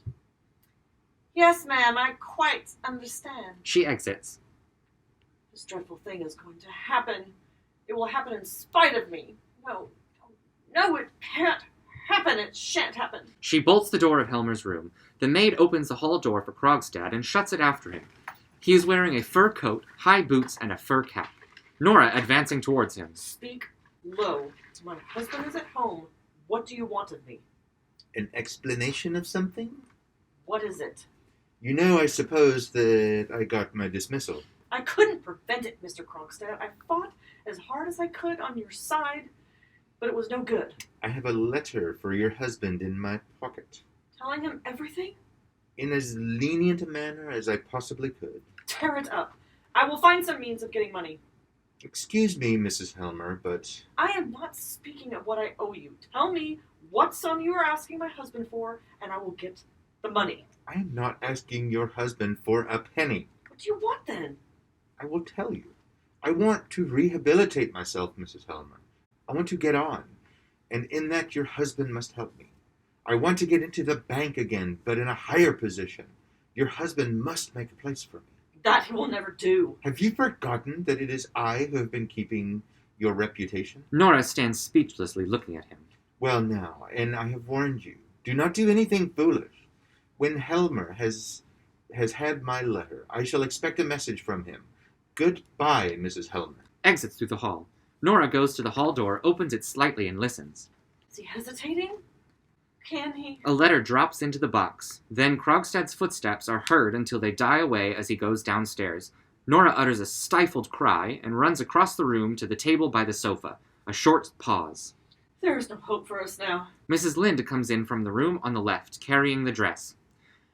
Yes, ma'am, I quite understand. She exits. This dreadful thing is going to happen. It will happen in spite of me. No, it can't happen. It shan't happen. She bolts the door of Helmer's room. The maid opens the hall door for Krogstad and shuts it after him. He is wearing a fur coat, high boots, and a fur cap. Nora advancing towards him. Speak low. My husband is at home. What do you want of me? An explanation of something? What is it? You know, I suppose that I got my dismissal. I couldn't prevent it, Mr. Krogstad. I fought as hard as I could on your side, but it was no good. I have a letter for your husband in my pocket. Telling him everything? In as lenient a manner as I possibly could. Tear it up. I will find some means of getting money. Excuse me, Mrs. Helmer, but... I am not speaking of what I owe you. Tell me what sum you are asking my husband for, and I will get the money. I am not asking your husband for a penny. What do you want, then? I will tell you. I want to rehabilitate myself, Mrs. Helmer. I want to get on, and in that your husband must help me. I want to get into the bank again, but in a higher position. Your husband must make a place for me. That he will never do. Have you forgotten that it is I who have been keeping your reputation? Nora stands speechlessly looking at him. Well now, and I have warned you, do not do anything foolish. When Helmer has had my letter, I shall expect a message from him. Goodbye, Mrs. Helmer. Exits through the hall. Nora goes to the hall door, opens it slightly, and listens. Is he hesitating? Can he? A letter drops into the box. Then Krogstad's footsteps are heard until they die away as he goes downstairs. Nora utters a stifled cry and runs across the room to the table by the sofa. A short pause. There is no hope for us now. Mrs. Lynde comes in from the room on the left, carrying the dress.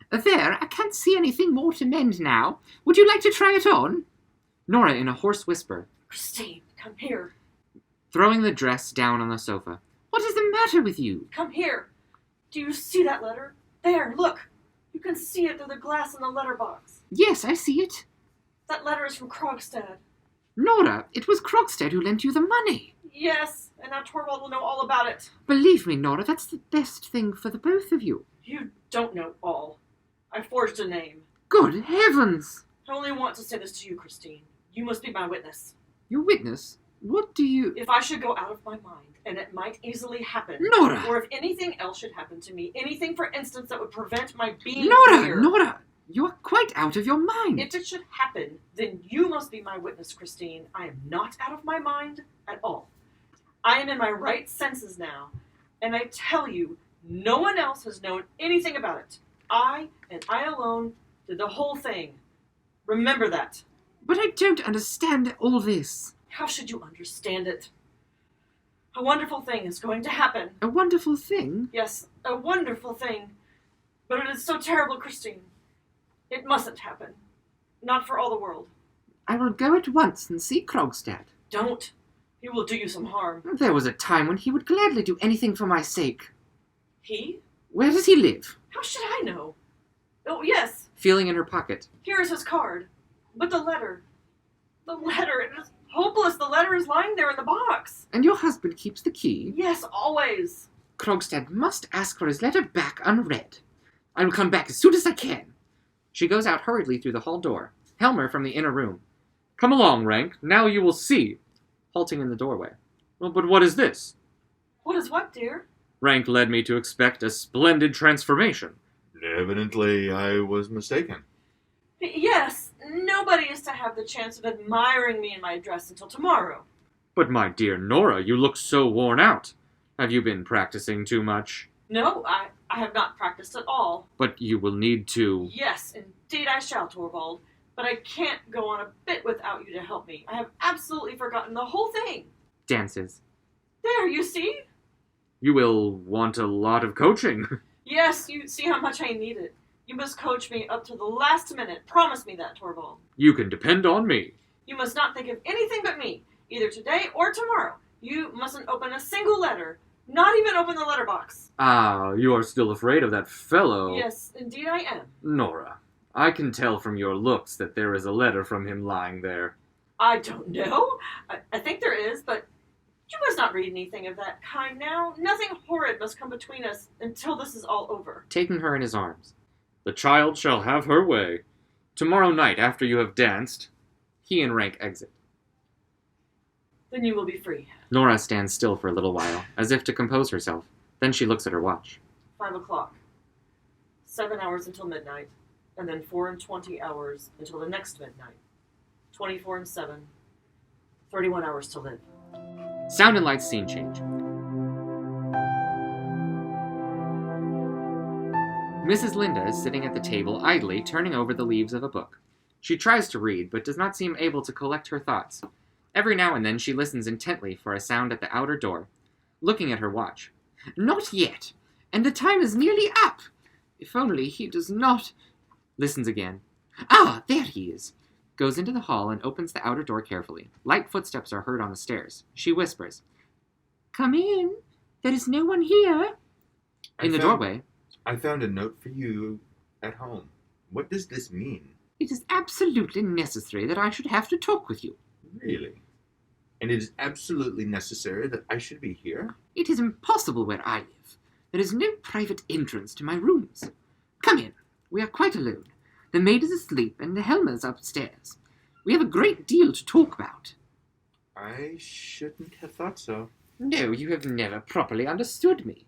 There, I can't see anything more to mend now. Would you like to try it on? Nora in a hoarse whisper, Christine, come here. throwing the dress down on the sofa. What is the matter with you? Come here. Do you see that letter? There, look. You can see it through the glass in the letterbox. Yes, I see it. That letter is from Krogstad. Nora, it was Krogstad who lent you the money. Yes, and now Torvald will know all about it. Believe me, Nora, that's the best thing for the both of you. You don't know all. I forged a name. Good heavens! I only want to say this to you, Christine. You must be my witness. Your witness? What do you... If I should go out of my mind, and it might easily happen, Nora! or if anything else should happen to me, anything, for instance, that would prevent my being Nora! here. Nora! You are quite out of your mind. If it should happen, then you must be my witness, Christine. I am not out of my mind at all. I am in my right senses now, and I tell you, no one else has known anything about it. I, and I alone, did the whole thing. Remember that. But I don't understand all this. How should you understand it? A wonderful thing is going to happen. A wonderful thing? Yes, a wonderful thing. But it is so terrible, Christine. It mustn't happen. Not for all the world. I will go at once and see Krogstad. Don't. He will do you some harm. There was a time when he would gladly do anything for my sake. He? Where does he live? How should I know? Oh, yes. Feeling in her pocket. Here is his card. But the letter. The letter. It is hopeless. The letter is lying there in the box. And your husband keeps the key? Yes, always. Krogstad must ask for his letter back unread. I will come back as soon as I can. She goes out hurriedly through the hall door. Helmer from the inner room. Come along, Rank. Now you will see. Halting in the doorway. Well, but what is this? What is what, dear? Rank led me to expect a splendid transformation. Evidently, I was mistaken. Yes, nobody is to have the chance of admiring me in my dress until tomorrow. But my dear Nora, you look so worn out. Have you been practicing too much? No, I have not practiced at all. But you will need to. Yes, indeed I shall, Torvald. But I can't go on a bit without you to help me. I have absolutely forgotten the whole thing. Dances. There, you see? You will want a lot of coaching. Yes, you see how much I need it. You must coach me up to the last minute. Promise me that, Torvald. You can depend on me. You must not think of anything but me, either today or tomorrow. You mustn't open a single letter, not even open the letterbox. Ah, you are still afraid of that fellow. Yes, indeed I am. Nora, I can tell from your looks that there is a letter from him lying there. I don't know. I think there is, but you must not read anything of that kind now. Nothing horrid must come between us until this is all over. Taking her in his arms. The child shall have her way. Tomorrow night, after you have danced, He and Rank exit. Then you will be free. Nora stands still for a little while, as if to compose herself. Then she looks at her watch. 5 o'clock. 7 hours until midnight, and then 24 hours until the next midnight. 24 and 7. 31 hours to live. Sound and lights scene change. Mrs. Linda is sitting at the table idly turning over the leaves of a book. She tries to read, but does not seem able to collect her thoughts. Every now and then she listens intently for a sound at the outer door, looking at her watch. Not yet, and the time is nearly up. If only he does not... Listens again. Ah, there he is. Goes into the hall and opens the outer door carefully. Light footsteps are heard on the stairs. She whispers, "Come in. There is no one here." In the doorway, I found a note for you at home. What does this mean? "It is absolutely necessary that I should have to talk with you." Really? And it is absolutely necessary that I should be here? "It is impossible where I live. There is no private entrance to my rooms. Come in. We are quite alone. The maid is asleep and the Helmer's upstairs. We have a great deal to talk about." I shouldn't have thought so. No, you have never properly understood me.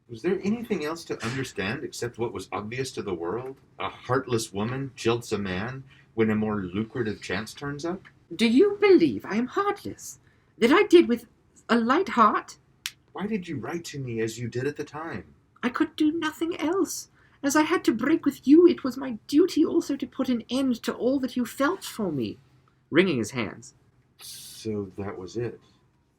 Was there anything else to understand except what was obvious to the world? A heartless woman jilts a man when a more lucrative chance turns up? Do you believe I am heartless? That I did with a light heart? Why did you write to me as you did at the time? I could do nothing else. As I had to break with you, it was my duty also to put an end to all that you felt for me. Wringing his hands. So that was it.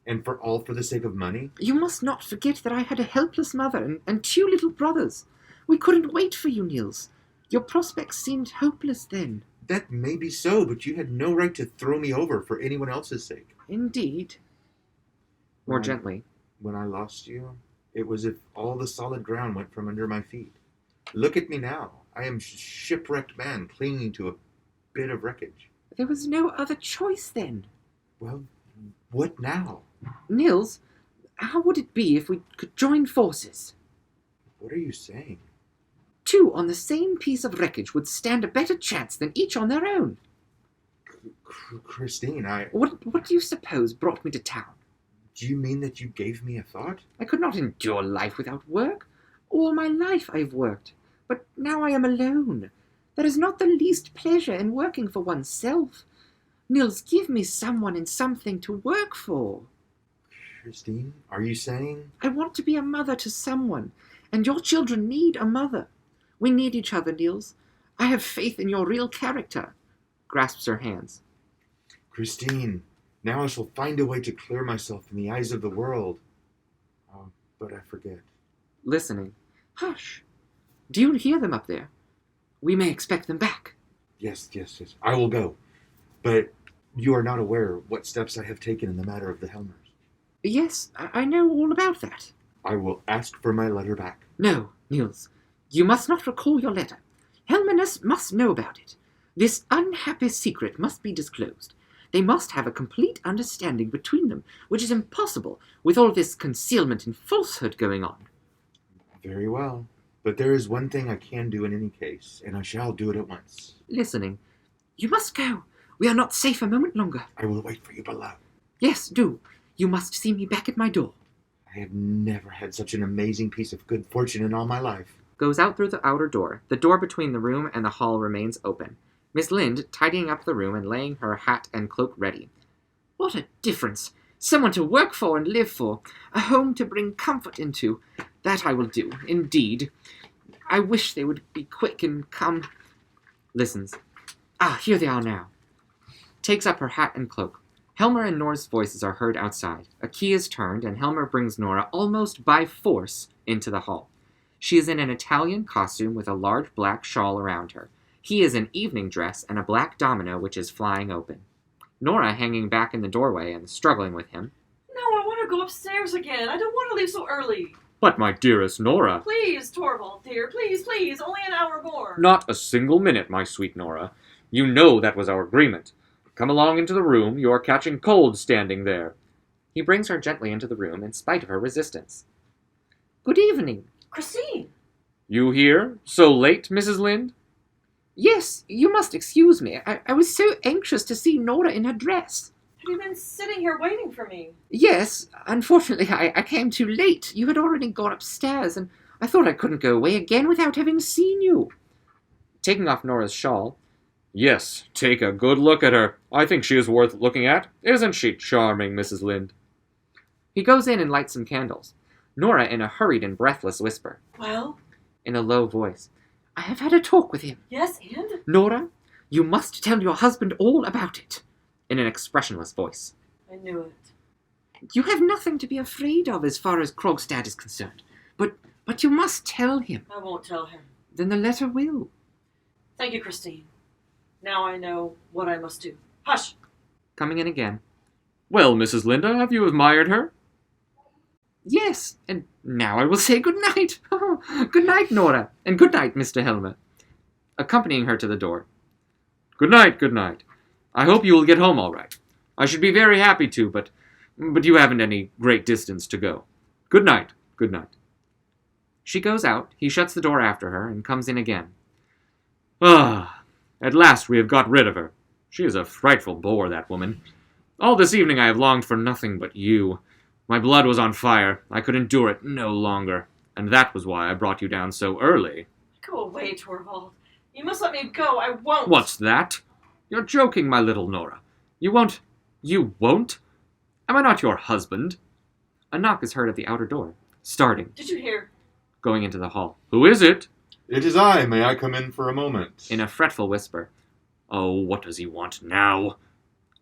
And all for the sake of money? You must not forget that I had a helpless mother and 2 little brothers. We couldn't wait for you, Niels. Your prospects seemed hopeless then. That may be so, but you had no right to throw me over for anyone else's sake. Indeed. More When I- gently. When I lost you, it was as if all the solid ground went from under my feet. Look at me now. I am a shipwrecked man clinging to a bit of wreckage. There was no other choice then. Well, what now? Niels, how would it be if we could join forces? What are you saying? 2 on the same piece of wreckage would stand a better chance than each on their own. Christine, What do you suppose brought me to town? do you mean that you gave me a thought? I could not endure life without work. All my life I've worked, but now I am alone. There is not the least pleasure in working for oneself. Niels, give me someone and something to work for. Christine, are you saying? I want to be a mother to someone, and your children need a mother. We need each other, Niels. I have faith in your real character. Grasps her hands. Christine, now I shall find a way to clear myself in the eyes of the world. Oh, but I forget. Listening. Hush. Do you hear them up there? We may expect them back. Yes. I will go. But you are not aware what steps I have taken in the matter of the Helmers. Yes, I know all about that. I will ask for my letter back. No, Niels. You must not recall your letter. Helmenus must know about it. This unhappy secret must be disclosed. They must have a complete understanding between them, which is impossible with all this concealment and falsehood going on. Very well. But there is one thing I can do in any case, and I shall do it at once. Listening. You must go. We are not safe a moment longer. I will wait for you below. Yes, do. You must see me back at my door. I have never had such an amazing piece of good fortune in all my life. Goes out through the outer door. The door between the room and the hall remains open. Miss Lind tidying up the room and laying her hat and cloak ready. What a difference! Someone to work for and live for. A home to bring comfort into. That I will do, indeed. I wish they would be quick and come. Listens. Ah, here they are now. Takes up her hat and cloak. Helmer and Nora's voices are heard outside. A key is turned, and Helmer brings Nora almost by force into the hall. She is in an Italian costume with a large black shawl around her. He is in evening dress and a black domino which is flying open. Nora hanging back in the doorway and struggling with him. No, I want to go upstairs again. I don't want to leave so early. But my dearest Nora. Please, Torvald, dear, please, please, only an hour more. Not a single minute, my sweet Nora. You know that was our agreement. Come along into the room. You are catching cold standing there. He brings her gently into the room in spite of her resistance. Good evening. Christine! You here? So late, Mrs. Lynde? Yes, you must excuse me. I was so anxious to see Nora in her dress. Have you been sitting here waiting for me? Yes, unfortunately I came too late. You had already gone upstairs, and I thought I couldn't go away again without having seen you. Taking off Nora's shawl. Yes, take a good look at her. I think she is worth looking at. Isn't she charming, Mrs. Lynde? He goes in and lights some candles. Nora in a hurried and breathless whisper. Well? In a low voice. I have had a talk with him. Yes, and? Nora, you must tell your husband all about it. In an expressionless voice. I knew it. You have nothing to be afraid of as far as Krogstad is concerned. But you must tell him. I won't tell him. Then the letter will. Thank you, Christine. Now I know what I must do. Hush! Coming in again. Well, Mrs. Linda, have you admired her? Yes, and now I will say good night. Good night, Nora, and good night, Mr. Helmer. Accompanying her to the door. Good night, good night. I hope you will get home all right. I should be very happy to, but you haven't any great distance to go. Good night, good night. She goes out, he shuts the door after her, and comes in again. Ah, at last we have got rid of her. She is a frightful bore, that woman. All this evening I have longed for nothing but you. My blood was on fire. I could endure it no longer, and that was why I brought you down so early. Go away, Torvald. You must let me go. I won't. What's that? You're joking, my little Nora. You won't? You won't? Am I not your husband? A knock is heard at the outer door. Starting. Did you hear? Going into the hall. Who is it? It is I. May I come in for a moment? In a fretful whisper. Oh, what does he want now?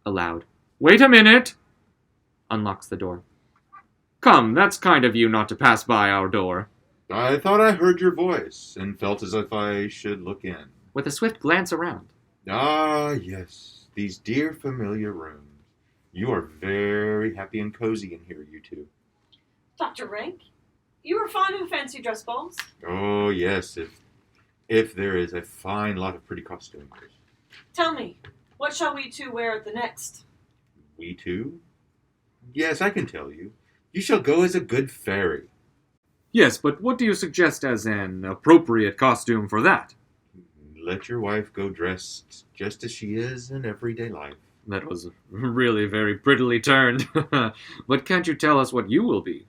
Aloud. Wait a minute! Unlocks the door. Come, that's kind of you not to pass by our door. I thought I heard your voice, and felt as if I should look in. With a swift glance around. Ah, yes, these dear familiar rooms. You are very happy and cozy in here, you two. Dr. Rank? You were fond of fancy dress balls? Oh, yes, if there is a fine lot of pretty costumes. Tell me, what shall we two wear at the next? We two? Yes, I can tell you. You shall go as a good fairy. Yes, but what do you suggest as an appropriate costume for that? Let your wife go dressed just as she is in everyday life. That was really very prettily turned. But can't you tell us what you will be?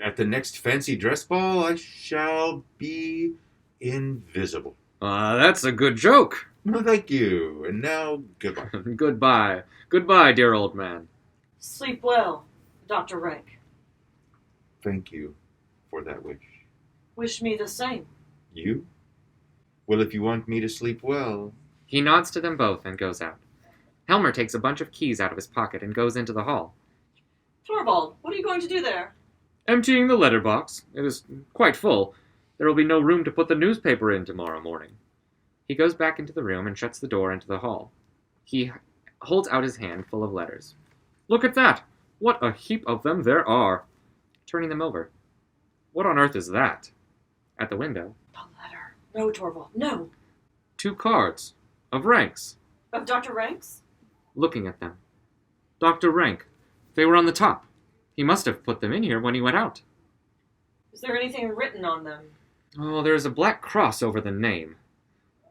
At the next fancy dress ball, I shall be invisible. That's a good joke. No, thank you. And now, goodbye. Goodbye. Goodbye, dear old man. Sleep well, Dr. Rank. Thank you for that wish. Wish me the same. You? Well, if you want me to sleep well... He nods to them both and goes out. Helmer takes a bunch of keys out of his pocket and goes into the hall. Torvald, what are you going to do there? Emptying the letterbox. It is quite full. There will be no room to put the newspaper in tomorrow morning. He goes back into the room and shuts the door into the hall. He holds out his hand full of letters. Look at that! What a heap of them there are! Turning them over. What on earth is that? At the window. The letter. No, Torvald, no. 2 cards. Of Ranks. Of Dr. Rank's? Looking at them. Dr. Rank. They were on the top. He must have put them in here when he went out. Is there anything written on them? Oh, there's a black cross over the name.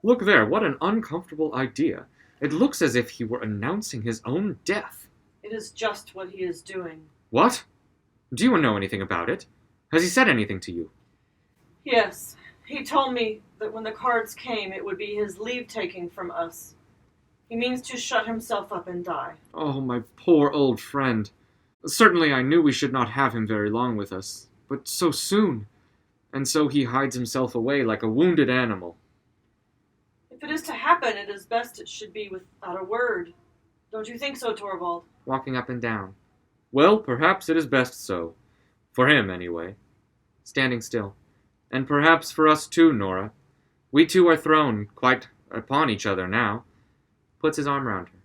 Look there, what an uncomfortable idea. It looks as if he were announcing his own death. It is just what he is doing. What? Do you know anything about it? Has he said anything to you? Yes, he told me that when the cards came, it would be his leave-taking from us. He means to shut himself up and die. Oh, my poor old friend. Certainly I knew we should not have him very long with us. But so soon. and so he hides himself away like a wounded animal. If it is to happen, it is best it should be without a word. Don't you think so, Torvald? Walking up and down. Well, perhaps it is best so. For him, anyway. Standing still. And perhaps for us too, Nora. We two are thrown quite upon each other now. Puts his arm round her.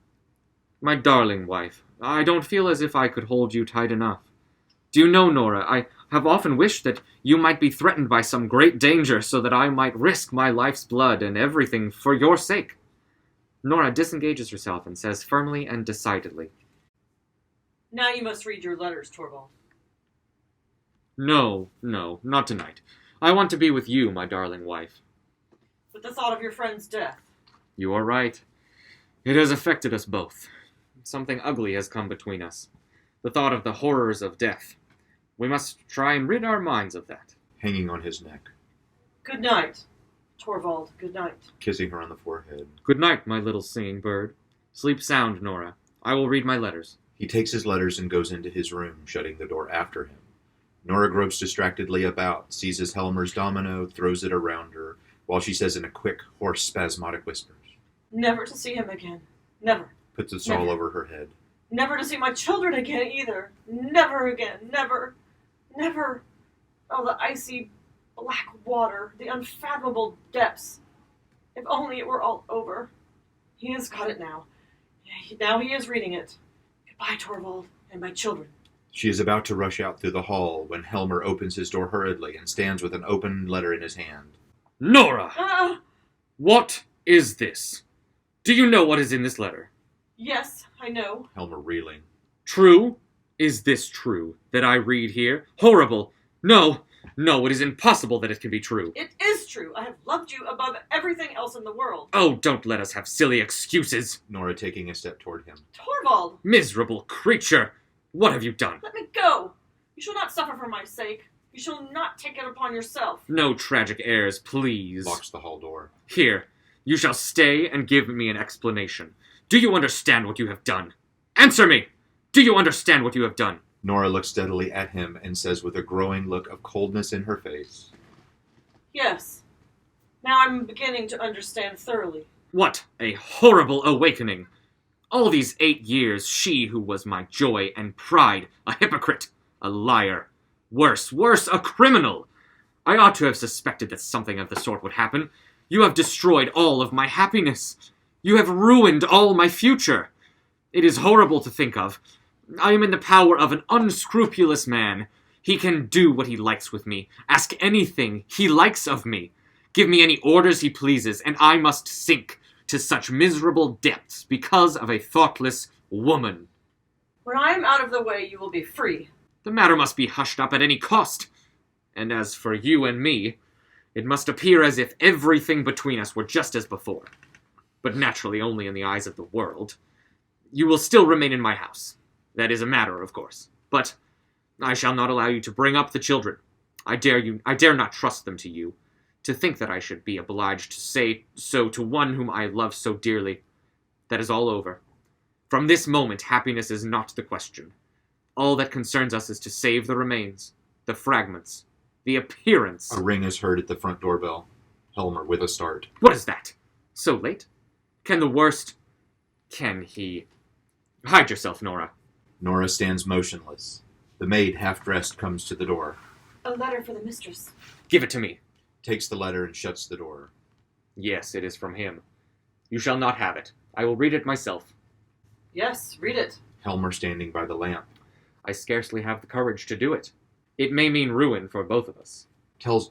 My darling wife, I don't feel as if I could hold you tight enough. Do you know, Nora, I have often wished that you might be threatened by some great danger so that I might risk my life's blood and everything for your sake. Nora disengages herself and says firmly and decidedly, Now you must read your letters, Torvald. No, not tonight. I want to be with you, my darling wife. With the thought of your friend's death. You are right. It has affected us both. Something ugly has come between us. The thought of the horrors of death. We must try and rid our minds of that. Hanging on his neck, Good night, Torvald. Good night. kissing her on the forehead. Good night, my little singing bird. Sleep sound, Nora. I will read my letters. He takes his letters and goes into his room, shutting the door after him. Nora gropes distractedly about, seizes Helmer's domino, throws it around her, while she says in a quick, hoarse, spasmodic whisper, Never to see him again. Never. puts a shawl Never. over her head. Never to see my children again either. Never again. Never. Never. Oh, the icy black water. The unfathomable depths. If only it were all over. He has got it now. Now he is reading it. Goodbye, Torvald, and my children. She is about to rush out through the hall when Helmer opens his door hurriedly and stands with an open letter in his hand. Nora! Ah! What is this? Do you know what is in this letter? Yes, I know. Helmer reeling. True? Is this true, that I read here? Horrible! No, it is impossible that it can be true. It is true. I have loved you above everything else in the world. Oh, don't let us have silly excuses. Nora taking a step toward him. Torvald, Miserable creature! What have you done? let me go. You shall not suffer for my sake. You shall not take it upon yourself. No tragic airs, please. Locks the hall door. Here, you shall stay and give me an explanation. Do you understand what you have done? Answer me! Do you understand what you have done? Nora looks steadily at him and says with a growing look of coldness in her face, Yes. Now I'm beginning to understand thoroughly. What a horrible awakening! All these 8 years, she who was my joy and pride, a hypocrite, a liar, worse, a criminal! I ought to have suspected that something of the sort would happen. You have destroyed all of my happiness. You have ruined all my future. It is horrible to think of. I am in the power of an unscrupulous man. He can do what he likes with me, ask anything he likes of me, give me any orders he pleases, and I must sink to such miserable depths because of a thoughtless woman. When I am out of the way, you will be free. The matter must be hushed up at any cost. And as for you and me, it must appear as if everything between us were just as before. But naturally only in the eyes of the world. You will still remain in my house. That is a matter, of course. But I shall not allow you to bring up the children. I dare not trust them to you. To think that I should be obliged to say so to one whom I love so dearly. That is all over. From this moment, happiness is not the question. All that concerns us is to save the remains, the fragments, the appearance. A ring is heard at the front doorbell. Helmer with a start. What is that? So late? Can he... Hide yourself, Nora. Nora stands motionless. The maid, half-dressed, comes to the door. A letter for the mistress. Give it to me. Takes the letter and shuts the door. Yes, it is from him. You shall not have it. I will read it myself. Yes, read it. Helmer standing by the lamp. I scarcely have the courage to do it. It may mean ruin for both of us.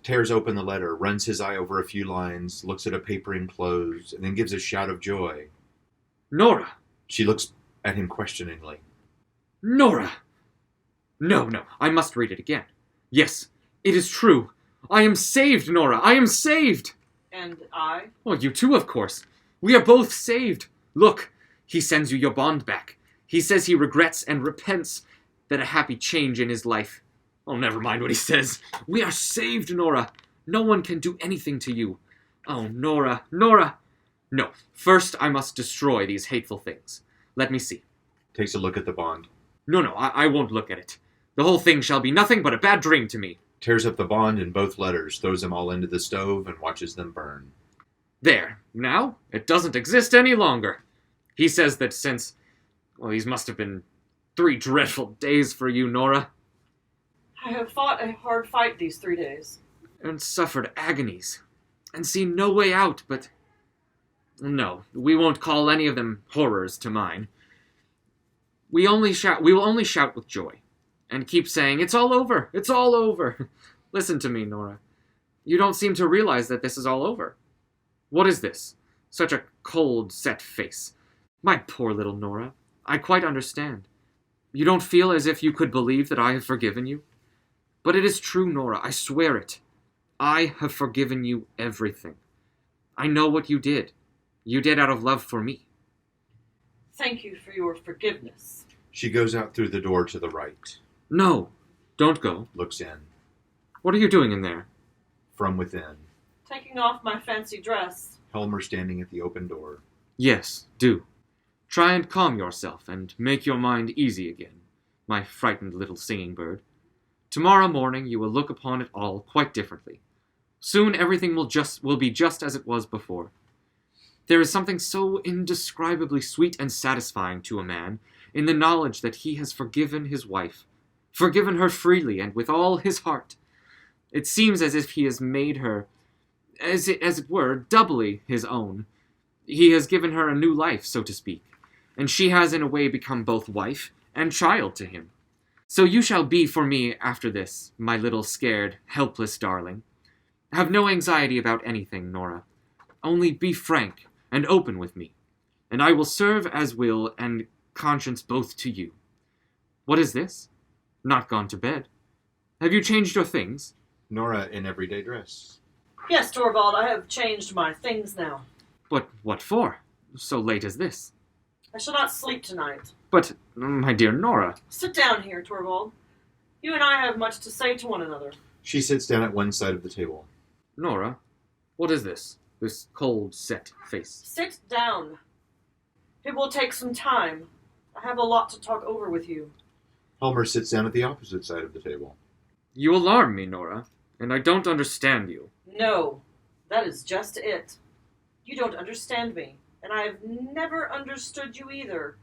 Tears open the letter, runs his eye over a few lines, looks at a paper enclosed, and then gives a shout of joy. Nora! She looks at him questioningly. Nora! No, I must read it again. Yes, it is true. I am saved, Nora! I am saved! And I? Well, you too, of course. We are both saved. Look, he sends you your bond back. He says he regrets and repents that a happy change in his life. Oh, never mind what he says. We are saved, Nora. No one can do anything to you. Oh, Nora. No, first I must destroy these hateful things. Let me see. Takes a look at the bond. No, I won't look at it. The whole thing shall be nothing but a bad dream to me. tears up the bond and both letters, throws them all into the stove, and watches them burn. There, now, it doesn't exist any longer. He says that since, well, these must have been 3 dreadful days for you, Nora, I have fought a hard fight these 3 days. and suffered agonies, and seen no way out, but... No, we won't call any of them horrors to mine. We will only shout with joy, and keep saying, "It's all over! It's all over!" Listen to me, Nora. You don't seem to realize that this is all over. What is this? Such a cold, set face. My poor little Nora, I quite understand. You don't feel as if you could believe that I have forgiven you? But it is true, Nora, I swear it. I have forgiven you everything. I know what you did. You did out of love for me. Thank you for your forgiveness. She goes out through the door to the right, No, don't go. looks in. What are you doing in there? From within, Taking off my fancy dress. Helmer standing at the open door. Yes, do. Try and calm yourself and make your mind easy again, my frightened little singing bird. Tomorrow morning you will look upon it all quite differently. Soon everything will be just as it was before. There is something so indescribably sweet and satisfying to a man in the knowledge that he has forgiven his wife, forgiven her freely and with all his heart. It seems as if he has made her, as it were, doubly his own. He has given her a new life, so to speak, and she has in a way become both wife and child to him. So you shall be for me after this, my little scared, helpless darling. Have no anxiety about anything, Nora. Only be frank and open with me, and I will serve as will and conscience both to you. What is this? Not gone to bed? Have you changed your things? Nora in everyday dress. Yes, Torvald, I have changed my things now. But what for? So late as this? I shall not sleep tonight. But, my dear Nora... Sit down here, Torvald. You and I have much to say to one another. She sits down at one side of the table. Nora, what is this? This cold, set face? Sit down. It will take some time. I have a lot to talk over with you. Helmer sits down at the opposite side of the table. You alarm me, Nora, and I don't understand you. No, that is just it. You don't understand me, and I have never understood you either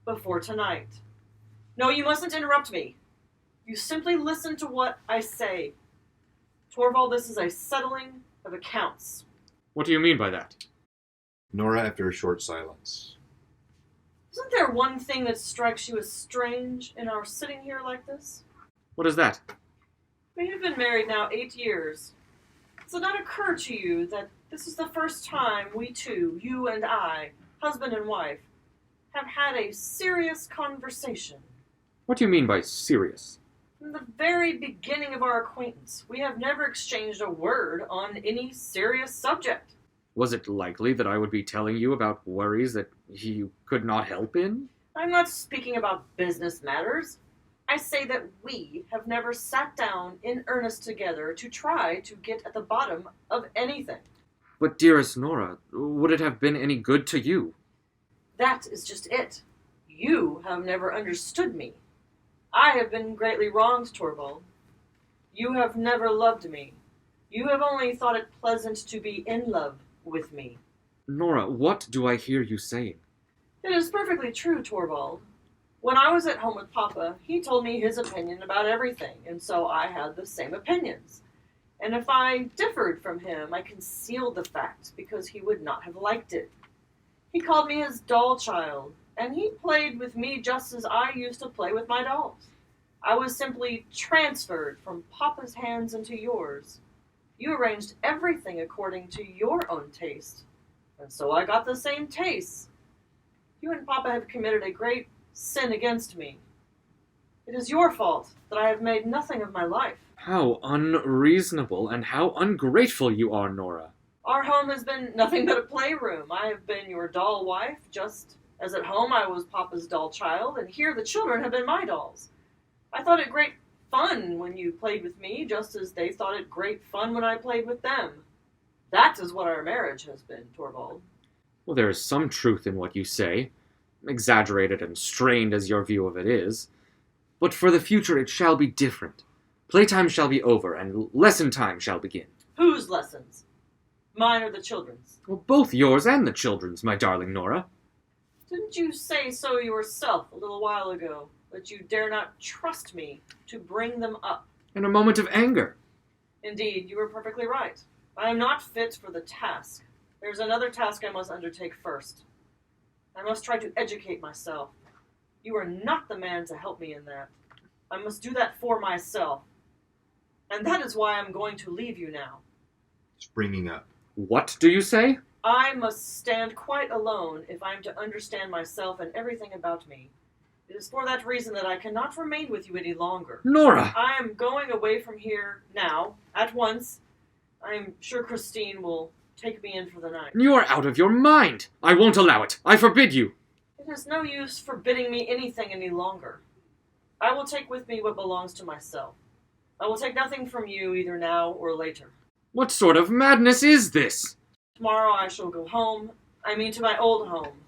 before tonight. No, you mustn't interrupt me. You simply listen to what I say. Torvald, this is a settling of accounts. What do you mean by that? Nora after a short silence. Isn't there one thing that strikes you as strange in our sitting here like this? What is that? We have been married now 8 years. Does it not occur to you that this is the first time we two, you and I, husband and wife, have had a serious conversation? What do you mean by serious? From the very beginning of our acquaintance, we have never exchanged a word on any serious subject. Was it likely that I would be telling you about worries that you could not help in? I'm not speaking about business matters. I say that we have never sat down in earnest together to try to get at the bottom of anything. But dearest Nora, would it have been any good to you? That is just it. You have never understood me. I have been greatly wronged, Torvald. You have never loved me. You have only thought it pleasant to be in love with me. Nora, what do I hear you saying? It is perfectly true, Torvald. When I was at home with Papa, he told me his opinion about everything, and so I had the same opinions. And if I differed from him, I concealed the fact because he would not have liked it. He called me his doll child, and he played with me just as I used to play with my dolls. I was simply transferred from Papa's hands into yours. You arranged everything according to your own taste, and so I got the same tastes. You and Papa have committed a great sin against me. It is your fault that I have made nothing of my life. How unreasonable and how ungrateful you are, Nora. Our home has been nothing but a playroom. I have been your doll wife, just as at home I was Papa's doll child, and here the children have been my dolls. I thought it great fun when you played with me, just as they thought it great fun when I played with them. That is what our marriage has been, Torvald. Well, there is some truth in what you say, exaggerated and strained as your view of it is. But for the future it shall be different. Playtime shall be over, and lesson time shall begin. Whose lessons? Mine or the children's? Well, both yours and the children's, my darling Nora. Didn't you say so yourself a little while ago, that you dare not trust me to bring them up? In a moment of anger. Indeed, you were perfectly right. I am not fit for the task. There's another task I must undertake first. I must try to educate myself. You are not the man to help me in that. I must do that for myself. And that is why I'm going to leave you now. Springing up. What do you say? I must stand quite alone if I am to understand myself and everything about me. It is for that reason that I cannot remain with you any longer. Nora! I am going away from here now, at once. I am sure Christine will take me in for the night. You are out of your mind! I won't allow it! I forbid you! It is no use forbidding me anything any longer. I will take with me what belongs to myself. I will take nothing from you either now or later. What sort of madness is this? Tomorrow I shall go home. I mean to my old home.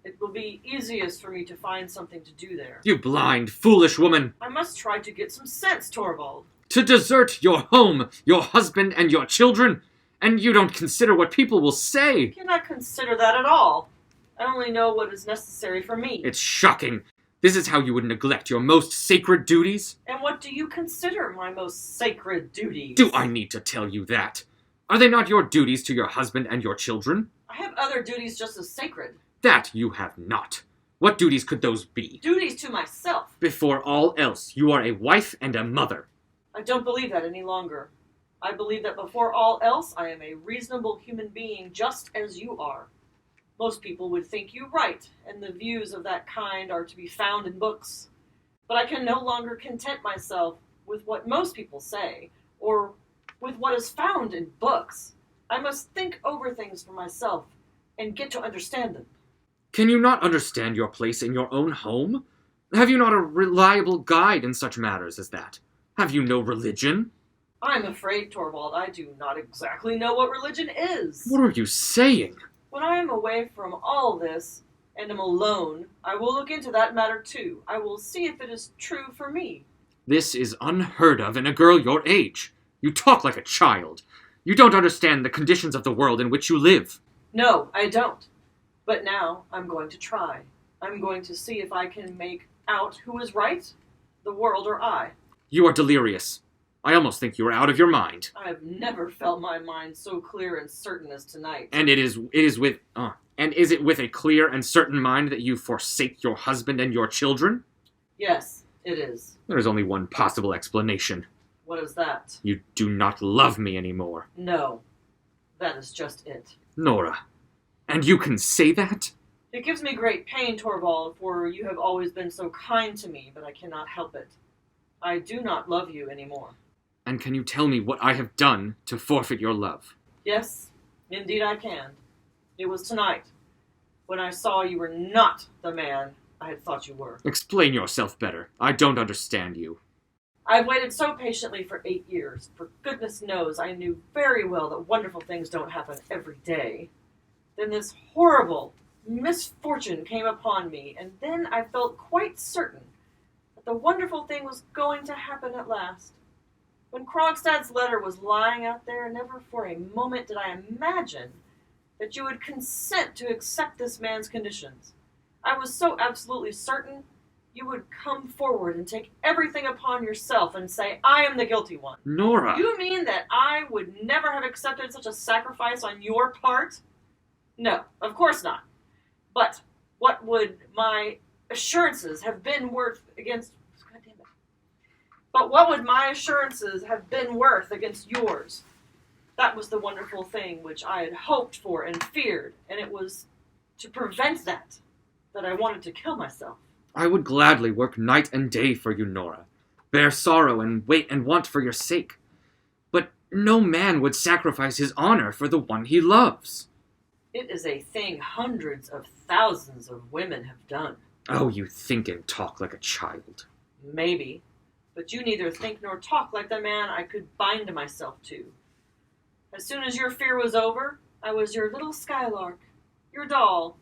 It will be easiest for me to find something to do there. You blind, foolish woman! I must try to get some sense, Torvald. To desert your home, your husband, and your children? And you don't consider what people will say! I cannot consider that at all. I only know what is necessary for me. It's shocking! This is how you would neglect your most sacred duties? And what do you consider my most sacred duties? Do I need to tell you that? Are they not your duties to your husband and your children? I have other duties just as sacred. That you have not. What duties could those be? Duties to myself. Before all else, you are a wife and a mother. I don't believe that any longer. I believe that before all else, I am a reasonable human being just as you are. Most people would think you right, and the views of that kind are to be found in books. But I can no longer content myself with what most people say, or with what is found in books. I must think over things for myself, and get to understand them. Can you not understand your place in your own home? Have you not a reliable guide in such matters as that? Have you no religion? I'm afraid, Torvald, I do not exactly know what religion is. What are you saying? When I am away from all this, and am alone, I will look into that matter too. I will see if it is true for me. This is unheard of in a girl your age. You talk like a child. You don't understand the conditions of the world in which you live. No, I don't. But now I'm going to try. I'm going to see if I can make out who is right, the world or I. You are delirious. I almost think you are out of your mind. I have never felt my mind so clear and certain as tonight. And is it with a clear and certain mind that you forsake your husband and your children? Yes, it is. There is only one possible explanation. What is that? You do not love me anymore. No, that is just it. Nora, and you can say that? It gives me great pain, Torvald, for you have always been so kind to me, but I cannot help it. I do not love you anymore. And can you tell me what I have done to forfeit your love? Yes, indeed I can. It was tonight, when I saw you were not the man I had thought you were. Explain yourself better. I don't understand you. I've waited so patiently for 8 years. For goodness knows, I knew very well that wonderful things don't happen every day. Then this horrible misfortune came upon me, and then I felt quite certain that the wonderful thing was going to happen at last. When Krogstad's letter was lying out there, never for a moment did I imagine that you would consent to accept this man's conditions. I was so absolutely certain you would come forward and take everything upon yourself and say, I am the guilty one. Nora! You mean that I would never have accepted such a sacrifice on your part? No, of course not. But what would my assurances have been worth against... God damn it. But what would my assurances have been worth against yours? That was the wonderful thing which I had hoped for and feared, and it was to prevent that I wanted to kill myself. I would gladly work night and day for you, Nora. Bear sorrow and wait and want for your sake. But no man would sacrifice his honor for the one he loves. It is a thing hundreds of thousands of women have done. Oh, you think and talk like a child. Maybe, but you neither think nor talk like the man I could bind myself to. As soon as your fear was over, I was your little skylark, your doll,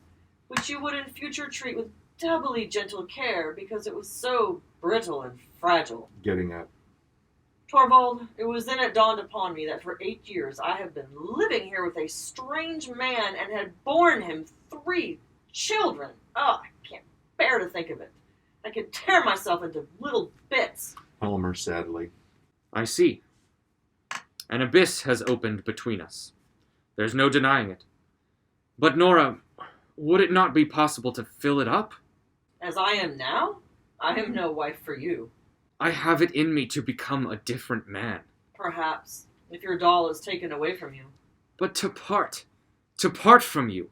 which you would in future treat with doubly gentle care because it was so brittle and fragile. Getting up. Torvald, it was then it dawned upon me that for 8 years I have been living here with a strange man and had borne him 3 children. Oh, I can't bear to think of it. I could tear myself into little bits. Helmer sadly. I see. An abyss has opened between us. There's no denying it. But Nora, would it not be possible to fill it up? As I am now, I am no wife for you. I have it in me to become a different man. Perhaps, if your doll is taken away from you. But to part from you.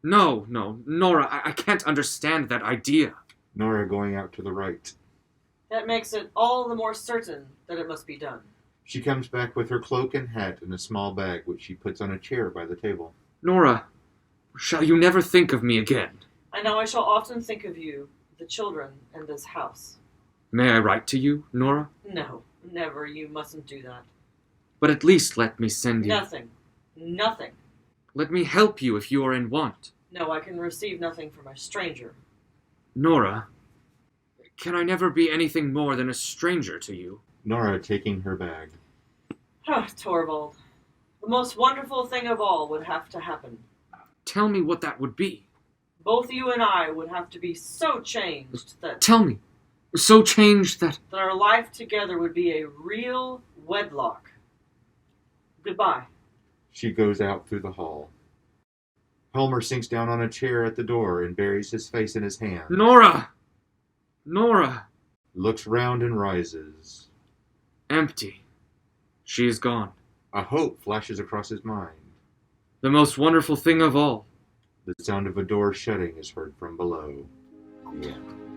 No, Nora, I can't understand that idea. Nora going out to the right. That makes it all the more certain that it must be done. She comes back with her cloak and hat and a small bag, which she puts on a chair by the table. Nora, shall you never think of me again? I know I shall often think of you, the children, and this house. May I write to you, Nora? No, never. You mustn't do that. But at least let me send you. Nothing. Nothing. Let me help you if you are in want. No, I can receive nothing from a stranger. Nora, can I never be anything more than a stranger to you? Nora taking her bag. Torvald. The most wonderful thing of all would have to happen. Tell me what that would be. Both you and I would have to be so changed that Tell me. So changed that... our life together would be a real wedlock. Goodbye. She goes out through the hall. Helmer sinks down on a chair at the door and buries his face in his hand. Nora! Nora! Looks round and rises. Empty. She is gone. A hope flashes across his mind. The most wonderful thing of all. The sound of a door shutting is heard from below. The end.